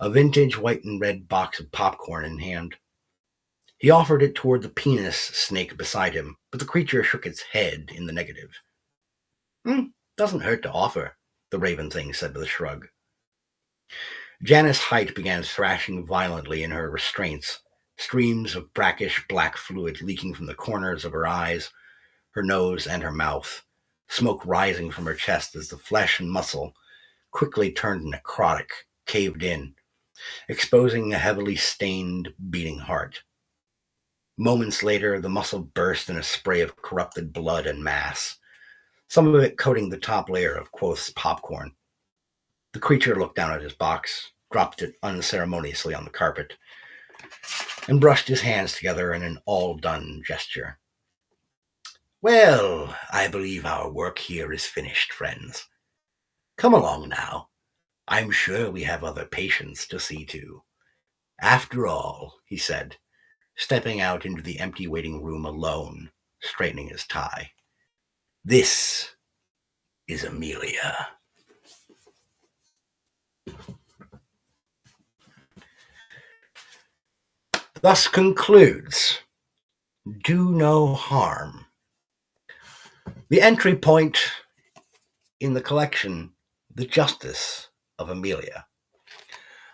a vintage white and red box of popcorn in hand. He offered it toward the penis snake beside him, but the creature shook its head in the negative. Doesn't hurt to offer, the raven thing said with a shrug. Janice Hyde began thrashing violently in her restraints, streams of brackish black fluid leaking from the corners of her eyes, her nose, and her mouth, smoke rising from her chest as the flesh and muscle quickly turned necrotic, caved in, exposing a heavily stained, beating heart. Moments later, the muscle burst in a spray of corrupted blood and mass, some of it coating the top layer of Quoth's popcorn. The creature looked down at his box, dropped it unceremoniously on the carpet, and brushed his hands together in an all-done gesture. Well, I believe our work here is finished, friends. Come along now. I'm sure we have other patients to see to. After all, he said, stepping out into the empty waiting room alone, straightening his tie. This is Amelia. Thus concludes Do No Harm, the entry point in the collection, The Justice of Amelia,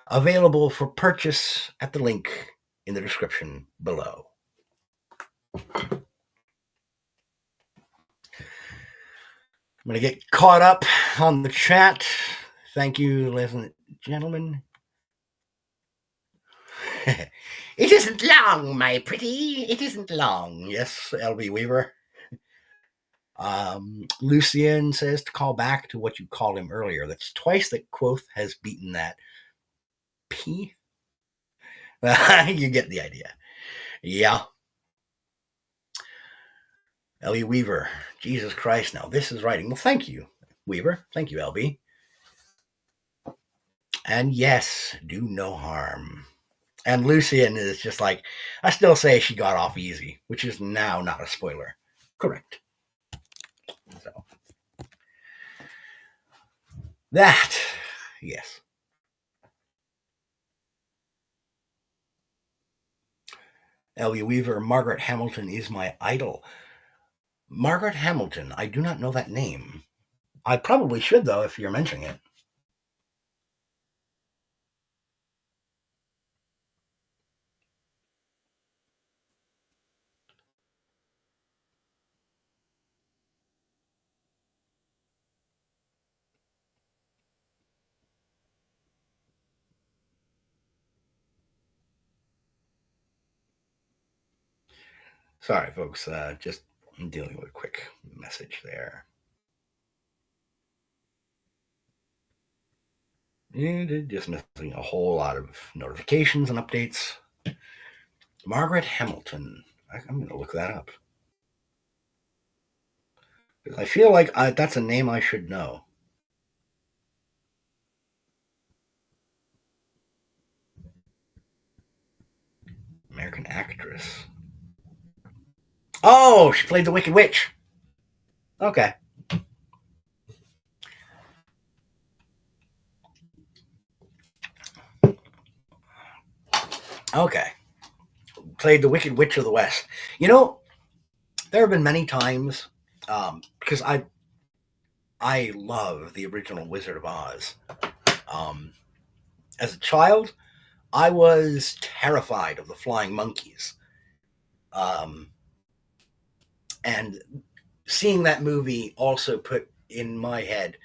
available for purchase at the link in the description below. I'm going to get caught up on the chat. Thank you, ladies and gentlemen. It isn't long, my pretty. It isn't long. Yes, LB Weaver. Lucian says to call back to what you called him earlier. That's twice that Quoth has beaten that P. You get the idea. Yeah. LB Weaver. Jesus Christ, now this is writing. Well, thank you, Weaver. Thank you, LB. And yes, do no harm. And Lucian is just like, I still say she got off easy, which is now not a spoiler. Correct. So that, yes. L.B. Weaver, Margaret Hamilton is my idol. Margaret Hamilton, I do not know that name. I probably should, though, if you're mentioning it. Sorry, folks. Just dealing with a quick message there. Just missing a whole lot of notifications and updates. Margaret Hamilton. I'm going to look that up. I feel like that's a name I should know. American actress. Oh, she played the Wicked Witch. Okay. Okay. Played the Wicked Witch of the West. You know, there have been many times, because I love the original Wizard of Oz. As a child, I was terrified of the flying monkeys. And seeing that movie also put in my head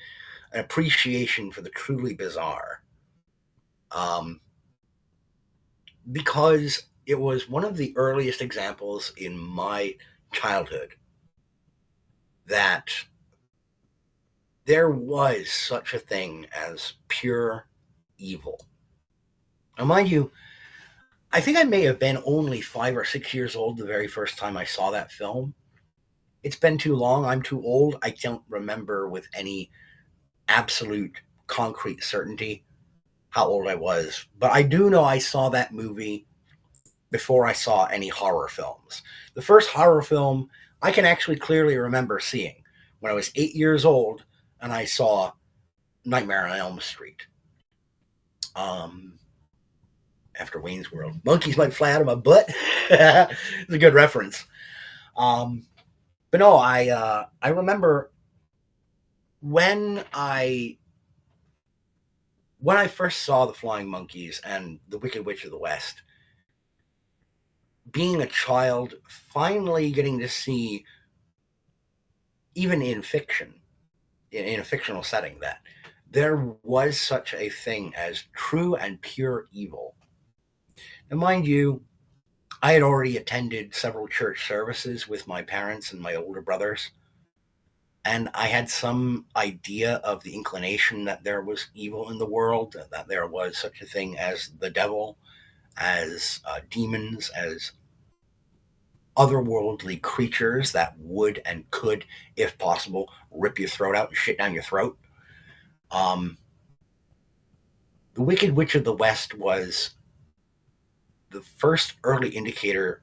an appreciation for the truly bizarre. Because it was one of the earliest examples in my childhood that there was such a thing as pure evil. Now, mind you, I think I may have been only 5 or 6 years old the very first time I saw that film. It's been too long. I'm too old. I don't remember with any absolute concrete certainty how old I was. But I do know I saw that movie before I saw any horror films. The first horror film I can actually clearly remember seeing when I was 8 years old and I saw Nightmare on Elm Street. After Wayne's World. Monkeys might fly out of my butt. It's a good reference. But no, I remember when I first saw the Flying Monkeys and the Wicked Witch of the West, being a child, finally getting to see, even in fiction, in a fictional setting, that there was such a thing as true and pure evil. And mind you, I had already attended several church services with my parents and my older brothers, and I had some idea of the inclination that there was evil in the world, that there was such a thing as the devil, as demons, as otherworldly creatures that would and could, if possible, rip your throat out and shit down your throat. The Wicked Witch of the West was the first early indicator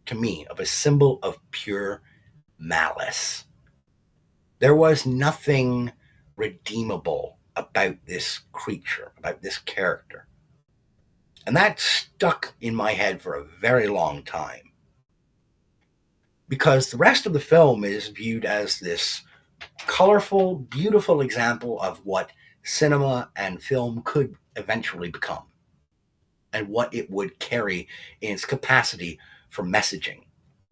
to me of a symbol of pure malice. There was nothing redeemable about this creature, about this character. And that stuck in my head for a very long time. Because the rest of the film is viewed as this colorful, beautiful example of what cinema and film could eventually become and what it would carry in its capacity for messaging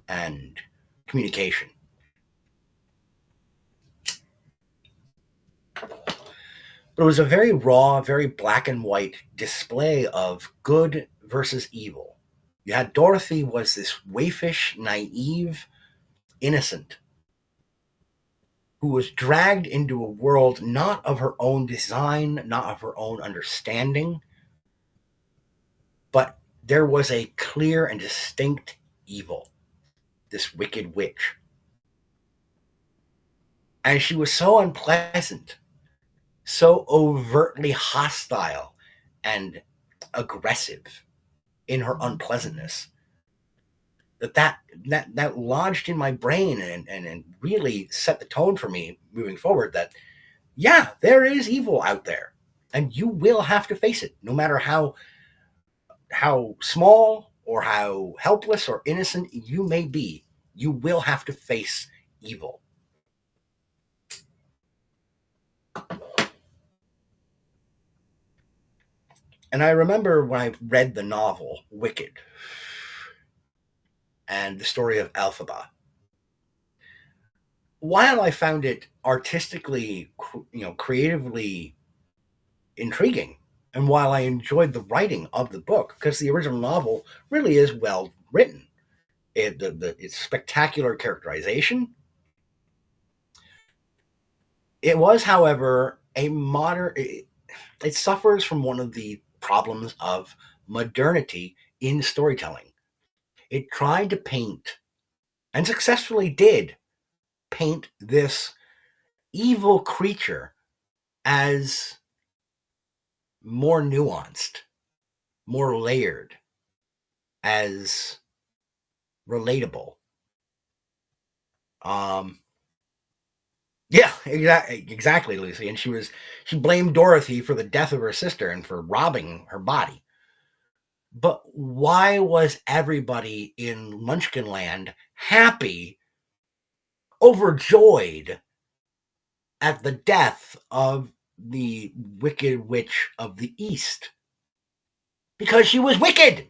and communication. But it was a very raw, very black and white display of good versus evil. You had Dorothy was this waifish, naive, innocent who was dragged into a world not of her own design, not of her own understanding, but there was a clear and distinct evil, this wicked witch. And she was so unpleasant, so overtly hostile and aggressive in her unpleasantness that lodged in my brain and really set the tone for me moving forward that, yeah, there is evil out there and you will have to face it no matter how small or how helpless or innocent you may be. You will have to face evil. And I remember when I read the novel Wicked and the story of Elphaba, while I found it artistically, creatively intriguing, and while I enjoyed the writing of the book, because the original novel really is well written, its spectacular characterization, it was, however, it suffers from one of the problems of modernity in storytelling. It tried to paint, and successfully did, paint this evil creature as more nuanced, more layered, as relatable. Yeah, exactly, Lucy. And she blamed Dorothy for the death of her sister and for robbing her body. But why was everybody in Munchkinland happy, overjoyed at the death of the Wicked Witch of the East? Because she was wicked.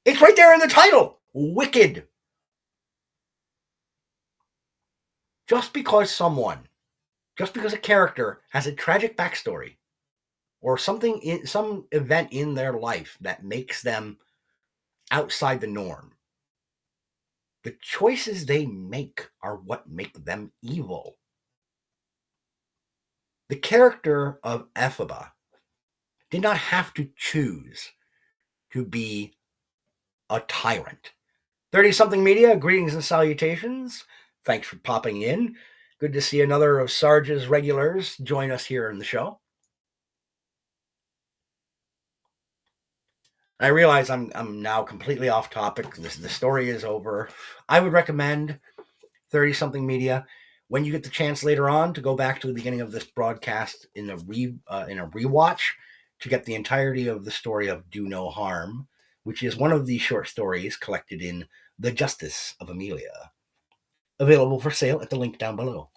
It's right there in the title. Wicked. Just because a character has a tragic backstory or something in some event in their life that makes them outside the norm, the choices they make are what make them evil. The character of Elphaba did not have to choose to be a tyrant. 30-something media, greetings and salutations. Thanks for popping in. Good to see another of Sarge's regulars join us here in the show. I realize I'm now completely off topic. The story is over. I would recommend 30-something media when you get the chance later on to go back to the beginning of this broadcast in a rewatch to get the entirety of the story of Do No Harm, which is one of the short stories collected in The Justice of Amelia, available for sale at the link down below.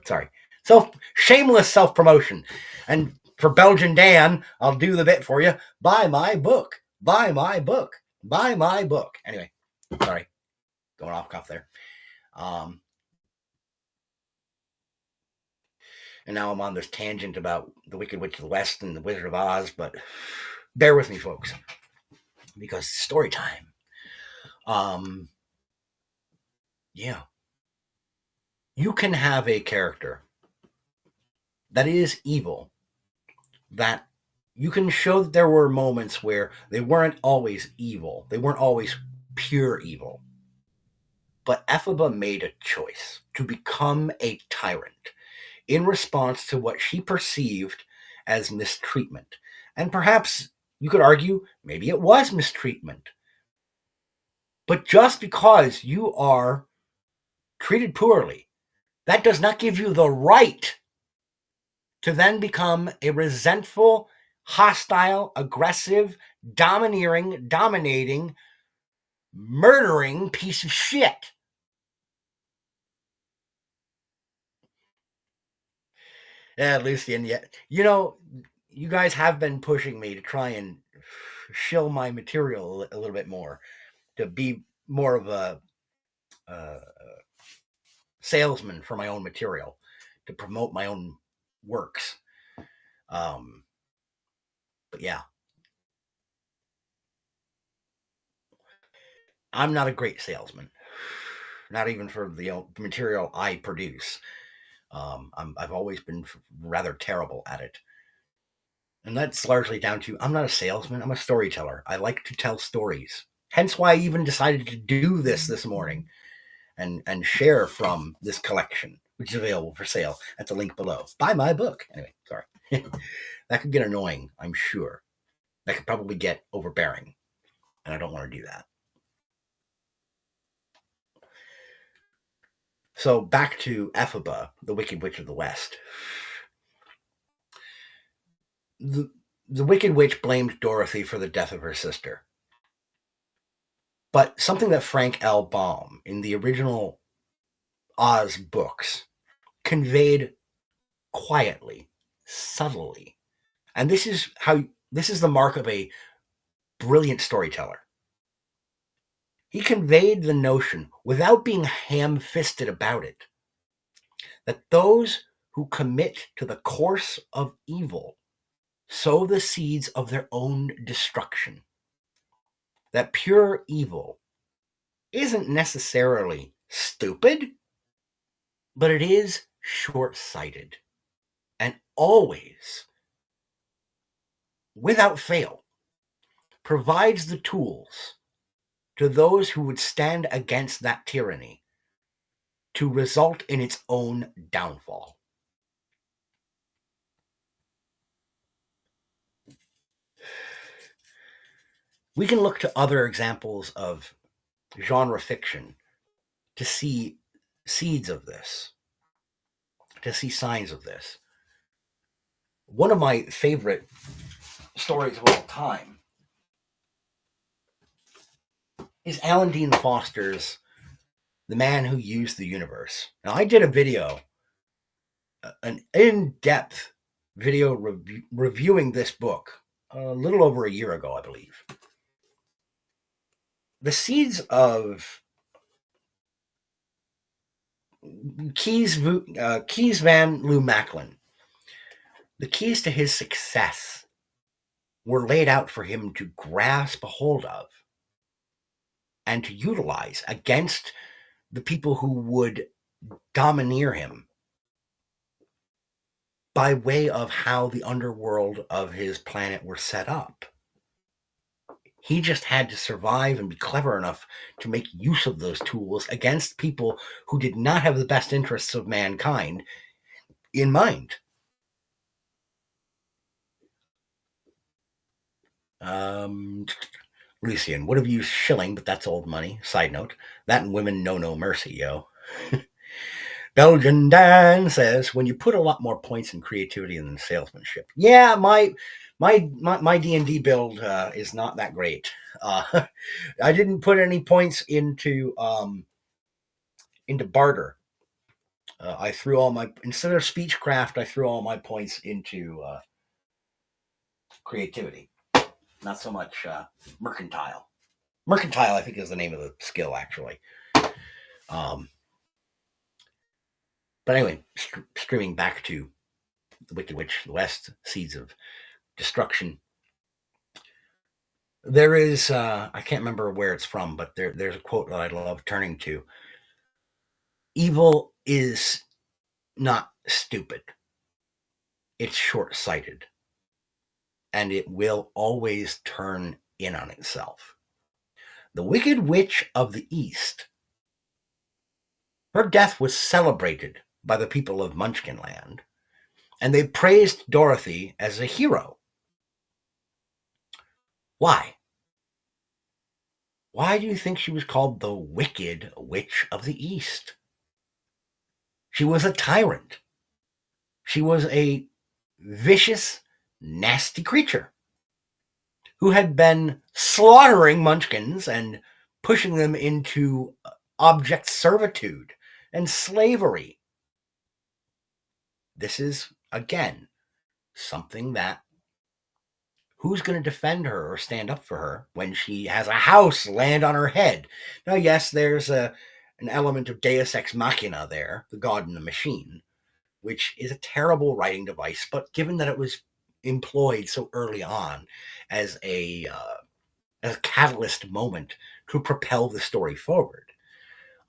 Sorry, shameless self-promotion. And for Belgian Dan, I'll do the bit for you. Buy my book. Buy my book. Buy my book. Anyway, sorry, going off cuff there. And now I'm on this tangent about the Wicked Witch of the West and the Wizard of Oz, but bear with me, folks, because it's story time. Yeah. You can have a character that is evil, that you can show that there were moments where they weren't always evil. They weren't always pure evil. But Elphaba made a choice to become a tyrant in response to what she perceived as mistreatment. And perhaps you could argue maybe it was mistreatment. But just because you are treated poorly, that does not give you the right to then become a resentful, hostile, aggressive, dominating, murdering piece of shit. Yeah, Lucian, yeah. You guys have been pushing me to try and shill my material a little bit more, to be more of a salesman for my own material, to promote my own works. But yeah, I'm not a great salesman, not even for the material I produce. I've always been rather terrible at it. And that's largely down to I'm not a salesman, I'm a storyteller. I like to tell stories. Hence why I even decided to do this morning and share from this collection, which is available for sale at the link below. Buy my book. Anyway, sorry. That could get annoying, I'm sure. That could probably get overbearing. And I don't want to do that. So back to Ephaba, the Wicked Witch of the West. The Wicked Witch blamed Dorothy for the death of her sister. But something that Frank L. Baum in the original Oz books conveyed quietly, subtly. And this is the mark of a brilliant storyteller. He conveyed the notion, without being ham-fisted about it, that those who commit to the course of evil sow the seeds of their own destruction. That pure evil isn't necessarily stupid, but it is short-sighted, and always, without fail, provides the tools to those who would stand against that tyranny to result in its own downfall. We can look to other examples of genre fiction to see seeds of this, to see signs of this. One of my favorite stories of all time is Alan Dean Foster's The Man Who Used the Universe. Now, I did a video, an in-depth video reviewing this book a little over a year ago, I believe. The seeds of Kees van Loo Macklin, the keys to his success were laid out for him to grasp a hold of and to utilize against the people who would domineer him by way of how the underworld of his planet were set up. He just had to survive and be clever enough to make use of those tools against people who did not have the best interests of mankind in mind. Lucian would have used shilling, but that's old money. Side note, that and women know no mercy, yo. Belgian Dan says, when you put a lot more points in creativity than salesmanship. Yeah, my D&D build is not that great. I didn't put any points into barter. I threw all my, instead of speechcraft, I threw all my points into creativity. Not so much mercantile. Mercantile, I think, is the name of the skill, actually. But anyway, streaming back to The Wicked Witch of the West, Seeds of Destruction. There is, I can't remember where it's from, but there's a quote that I love turning to. Evil is not stupid. It's short-sighted. And it will always turn in on itself. The Wicked Witch of the East, her death was celebrated by the people of Munchkinland, and they praised Dorothy as a hero. Why? Why do you think she was called the Wicked Witch of the East? She was a tyrant. She was a vicious, nasty creature who had been slaughtering munchkins and pushing them into object servitude and slavery. This is, again, something that who's going to defend her or stand up for her when she has a house land on her head? Now, yes, there's an element of deus ex machina there, the god in the machine, which is a terrible writing device, but given that it was employed so early on as a catalyst moment to propel the story forward.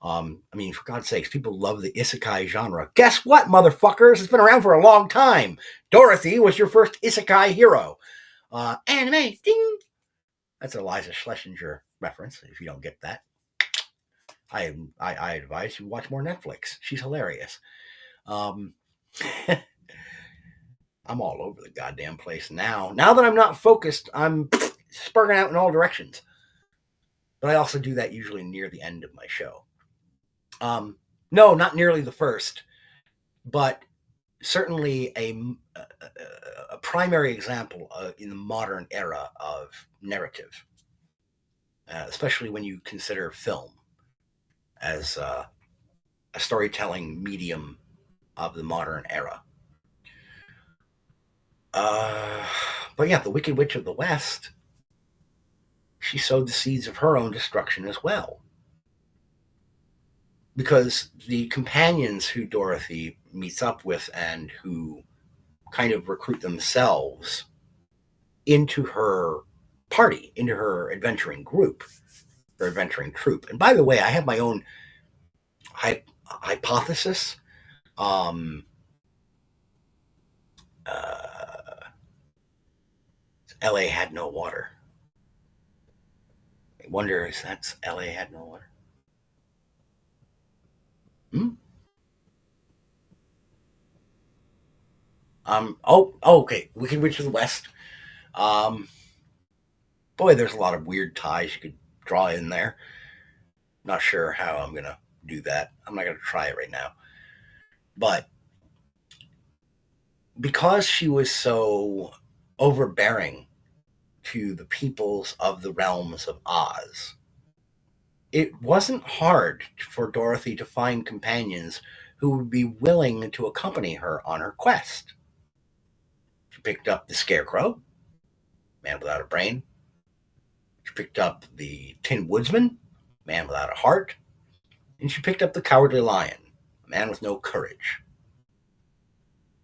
I mean, for God's sakes, people love the isekai genre. Guess what, motherfuckers? It's been around for a long time. Dorothy was your first isekai hero. Anime, ding! That's a Liza Schlesinger reference, if you don't get that. I advise you watch more Netflix. She's hilarious. I'm all over the goddamn place now. Now that I'm not focused, I'm spurting out in all directions. But I also do that usually near the end of my show. No, not nearly the first, but certainly a primary example in the modern era of narrative, especially when you consider film as a storytelling medium of the modern era. But yeah, the Wicked Witch of the West, she sowed the seeds of her own destruction as well. Because the companions who Dorothy meets up with and who kind of recruit themselves into her party, into her adventuring group, her adventuring troupe. And by the way, I have my own hypothesis. LA had no water. I wonder if that's LA had no water. Okay. Wicked Witch of the West. Boy, there's a lot of weird ties you could draw in there. Not sure how I'm gonna do that. I'm not gonna try it right now. But because she was so overbearing to the peoples of the realms of Oz, it wasn't hard for Dorothy to find companions who would be willing to accompany her on her quest. She picked up the Scarecrow, man without a brain. She picked up the Tin Woodsman, man without a heart. And she picked up the Cowardly Lion, a man with no courage.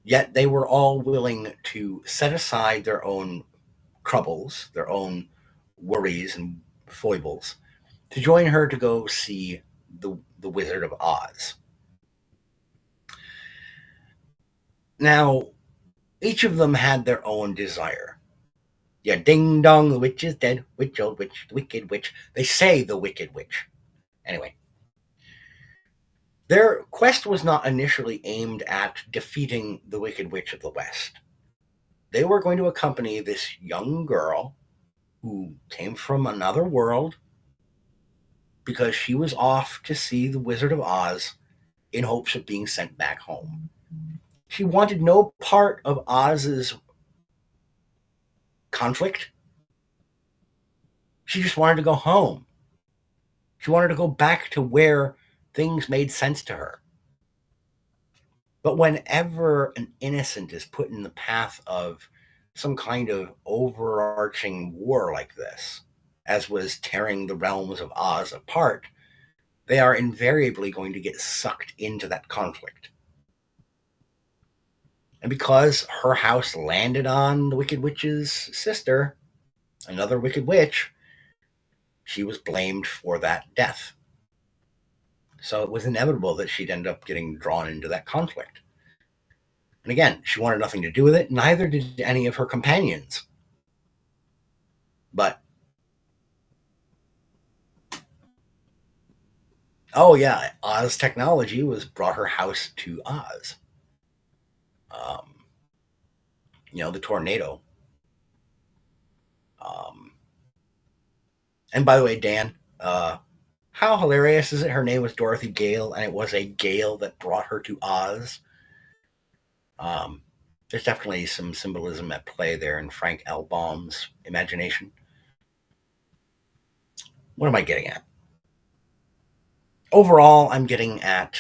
Yet they were all willing to set aside their own troubles, their own worries and foibles, to join her to go see the Wizard of Oz. Now, each of them had their own desire. Yeah, ding dong, the witch is dead. Witch, old witch, the wicked witch. They say the wicked witch. Anyway, their quest was not initially aimed at defeating the Wicked Witch of the West. They were going to accompany this young girl who came from another world because she was off to see the Wizard of Oz in hopes of being sent back home. She wanted no part of Oz's conflict. She just wanted to go home. She wanted to go back to where things made sense to her. But whenever an innocent is put in the path of some kind of overarching war like this, as was tearing the realms of Oz apart, they are invariably going to get sucked into that conflict. And because her house landed on the Wicked Witch's sister, another Wicked Witch, she was blamed for that death. So it was inevitable that she'd end up getting drawn into that conflict. And again, she wanted nothing to do with it. Neither did any of her companions. But, oh yeah, Oz technology brought her house to Oz. The tornado. And by the way, Dan, How hilarious is it? Her name was Dorothy Gale, and it was a gale that brought her to Oz. Um, there's definitely some symbolism at play there in Frank L. Baum's imagination. What am I getting at? Overall, I'm getting at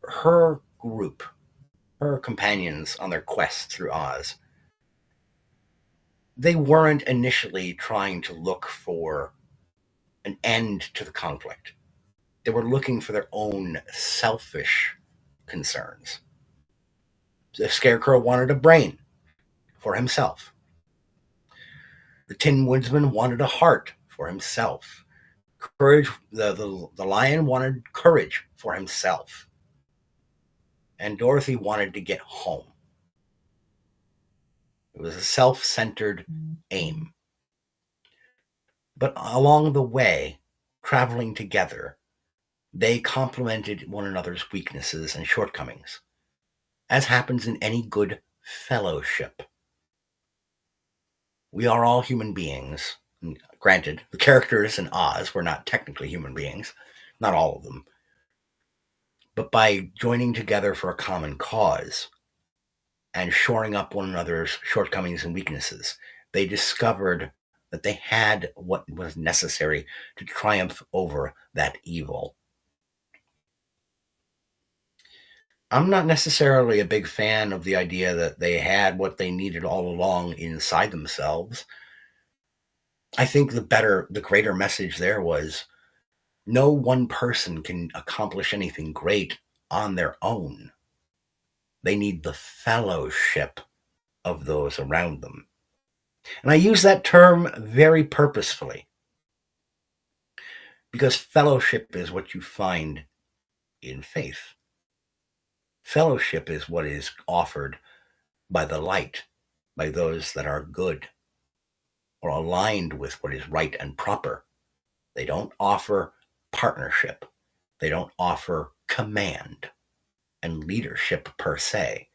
her group, her companions on their quest through Oz. They weren't initially trying to look for an end to the conflict. They were looking for their own selfish concerns. The Scarecrow wanted a brain for himself. The Tin Woodsman wanted a heart for himself. Courage, the lion wanted courage for himself. And Dorothy wanted to get home. It was a self-centered aim. But along the way, traveling together, they complemented one another's weaknesses and shortcomings, as happens in any good fellowship. We are all human beings. Granted, the characters in Oz were not technically human beings, not all of them. But by joining together for a common cause and shoring up one another's shortcomings and weaknesses, they discovered that they had what was necessary to triumph over that evil. I'm not necessarily a big fan of the idea that they had what they needed all along inside themselves. I think the greater message there was no one person can accomplish anything great on their own. They need the fellowship of those around them. And I use that term very purposefully because fellowship is what you find in faith. Fellowship is what is offered by the light, by those that are good or aligned with what is right and proper. They don't offer partnership. They don't offer command and leadership per se.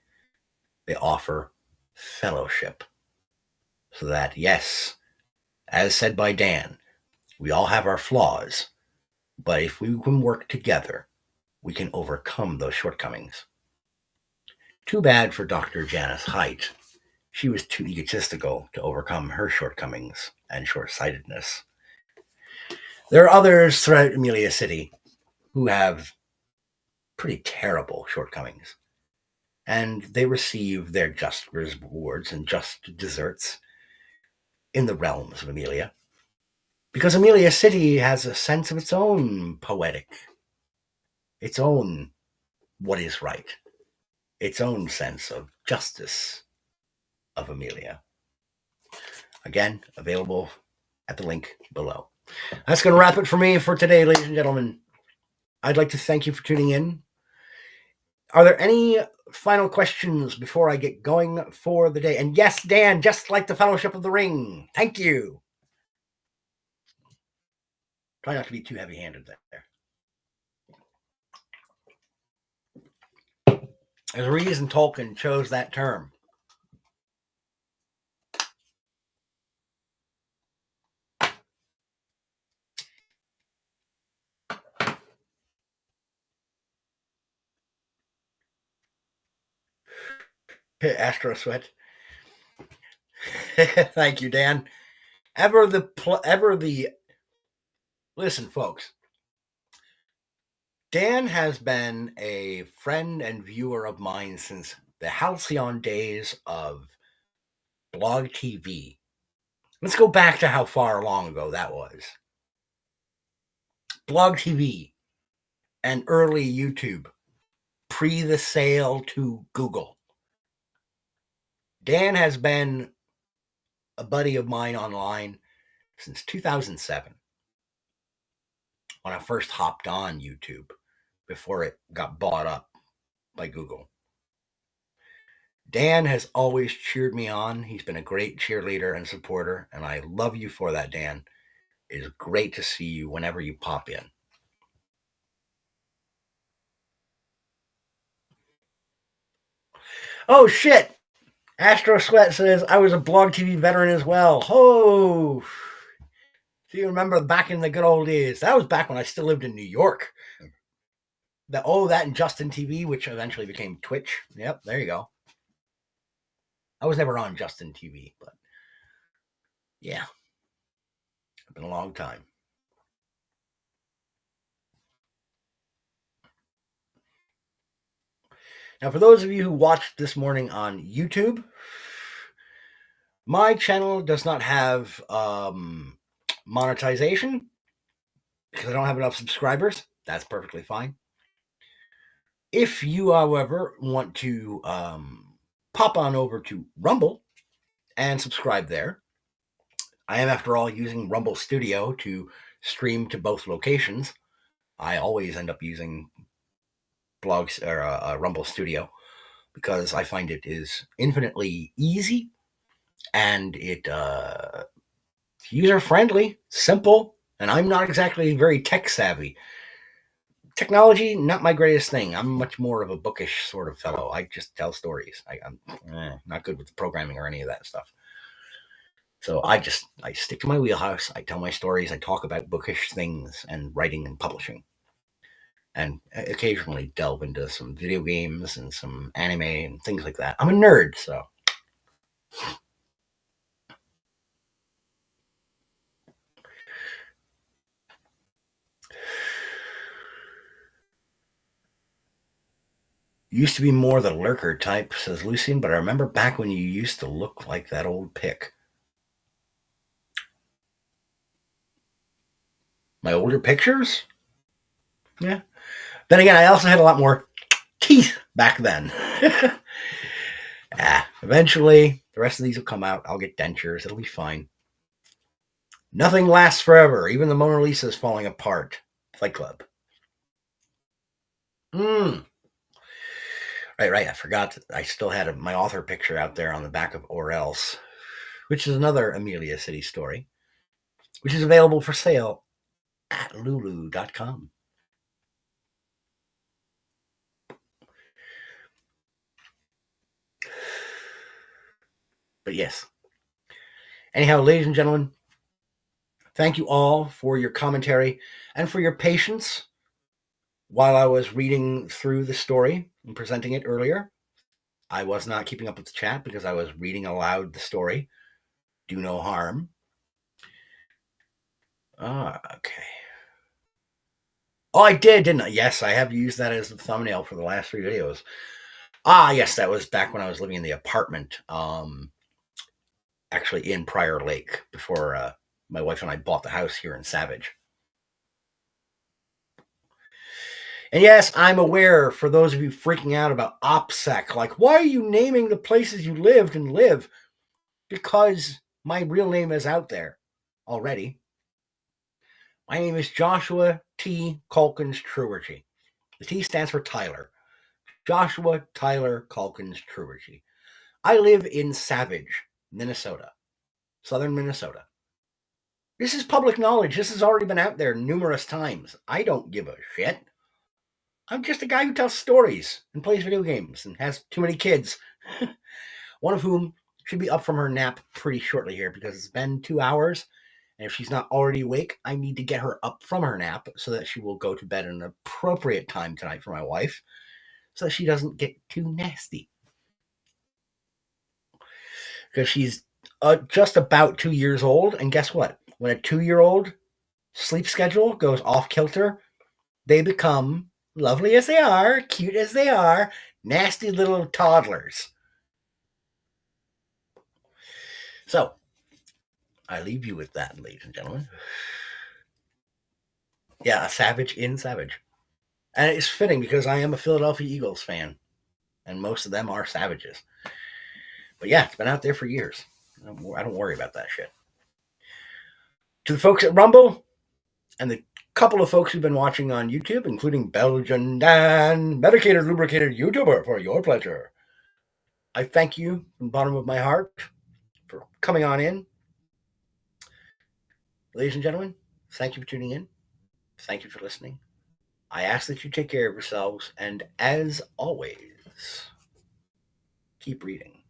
They offer fellowship. So that, yes, as said by Dan, we all have our flaws, but if we can work together, we can overcome those shortcomings. Too bad for Dr. Janice Haidt. She was too egotistical to overcome her shortcomings and short-sightedness. There are others throughout Amelia City who have pretty terrible shortcomings, and they receive their just rewards and just deserts in the realms of Amelia. Because Amelia City has a sense of its own poetic, its own what is right, its own sense of Justice of Amelia. Again, available at the link below. That's going to wrap it for me for today, ladies and gentlemen. I'd like to thank you for tuning in. Are there any final questions before I get going for the day? And yes, Dan, just like the Fellowship of the Ring. Thank you. Try not to be too heavy-handed there. There's a reason Tolkien chose that term. Astro Sweat. Thank you, Dan. Listen, folks. Dan has been a friend and viewer of mine since the halcyon days of Blog TV. Let's go back to how far long ago that was. Blog TV and early YouTube, pre the sale to Google. Dan has been a buddy of mine online since 2007 when I first hopped on YouTube before it got bought up by Google. Dan has always cheered me on. He's been a great cheerleader and supporter, and I love you for that, Dan. It is great to see you whenever you pop in. Oh, shit! Astro Sweat says, I was a Blog TV veteran as well. Oh! Do you remember back in the good old days? That was back when I still lived in New York. That and Justin TV, which eventually became Twitch. Yep, there you go. I was never on Justin TV, but yeah, it's been a long time. Now, for those of you who watched this morning on YouTube, my channel does not have monetization because I don't have enough subscribers. That's perfectly fine. If you, however, want to pop on over to Rumble and subscribe there, I am, after all, using Rumble Studio to stream to both locations. I always end up using blogs or Rumble Studio because I find it is infinitely easy and it user friendly, simple, and I'm not exactly very tech savvy. Technology, not my greatest thing. I'm much more of a bookish sort of fellow. I just tell stories. I'm not good with the programming or any of that stuff. So I stick to my wheelhouse. I tell my stories. I talk about bookish things and writing and publishing, and occasionally delve into some video games and some anime and things like that. I'm a nerd, so. Used to be more the lurker type, says Lucian, but I remember back when you used to look like that old pic. My older pictures? Yeah. Then again, I also had a lot more teeth back then. Eventually, the rest of these will come out. I'll get dentures. It'll be fine. Nothing lasts forever. Even the Mona Lisa is falling apart. Fight Club. Right. I forgot. I still had my author picture out there on the back of Or Else, which is another Amelia City story, which is available for sale at lulu.com. But yes. Anyhow, ladies and gentlemen, thank you all for your commentary and for your patience while I was reading through the story and presenting it earlier. I was not keeping up with the chat because I was reading aloud the story. Do no harm. Okay. Oh, I did, didn't I? Yes, I have used that as the thumbnail for the last 3 videos. Yes, that was back when I was living in the apartment, actually in Prior Lake, before my wife and I bought the house here in Savage. And yes, I'm aware, for those of you freaking out about OPSEC, like, why are you naming the places you lived and live? Because my real name is out there already. My name is Joshua T. Calkins-Treworgy. The T stands for Tyler. Joshua Tyler Calkins-Treworgy. I live in Savage, Minnesota, southern Minnesota. This is public knowledge. This has already been out there numerous times. I don't give a shit. I'm just a guy who tells stories and plays video games and has too many kids. One of whom should be up from her nap pretty shortly here because it's been 2 hours. And if she's not already awake, I need to get her up from her nap so that she will go to bed at an appropriate time tonight for my wife so that she doesn't get too nasty. Because she's just about 2 years old. And guess what? When a 2-year-old sleep schedule goes off kilter, they become, lovely as they are, cute as they are, nasty little toddlers. So, I leave you with that, ladies and gentlemen. Yeah, a savage in Savage. And it's fitting because I am a Philadelphia Eagles fan, and most of them are savages. But yeah, it's been out there for years. I don't worry about that shit. To the folks at Rumble, and the couple of folks who've been watching on YouTube, including Belgian Dan, medicated, lubricated YouTuber for your pleasure, I thank you from the bottom of my heart for coming on in. Ladies and gentlemen, thank you for tuning in. Thank you for listening. I ask that you take care of yourselves, and as always, keep reading.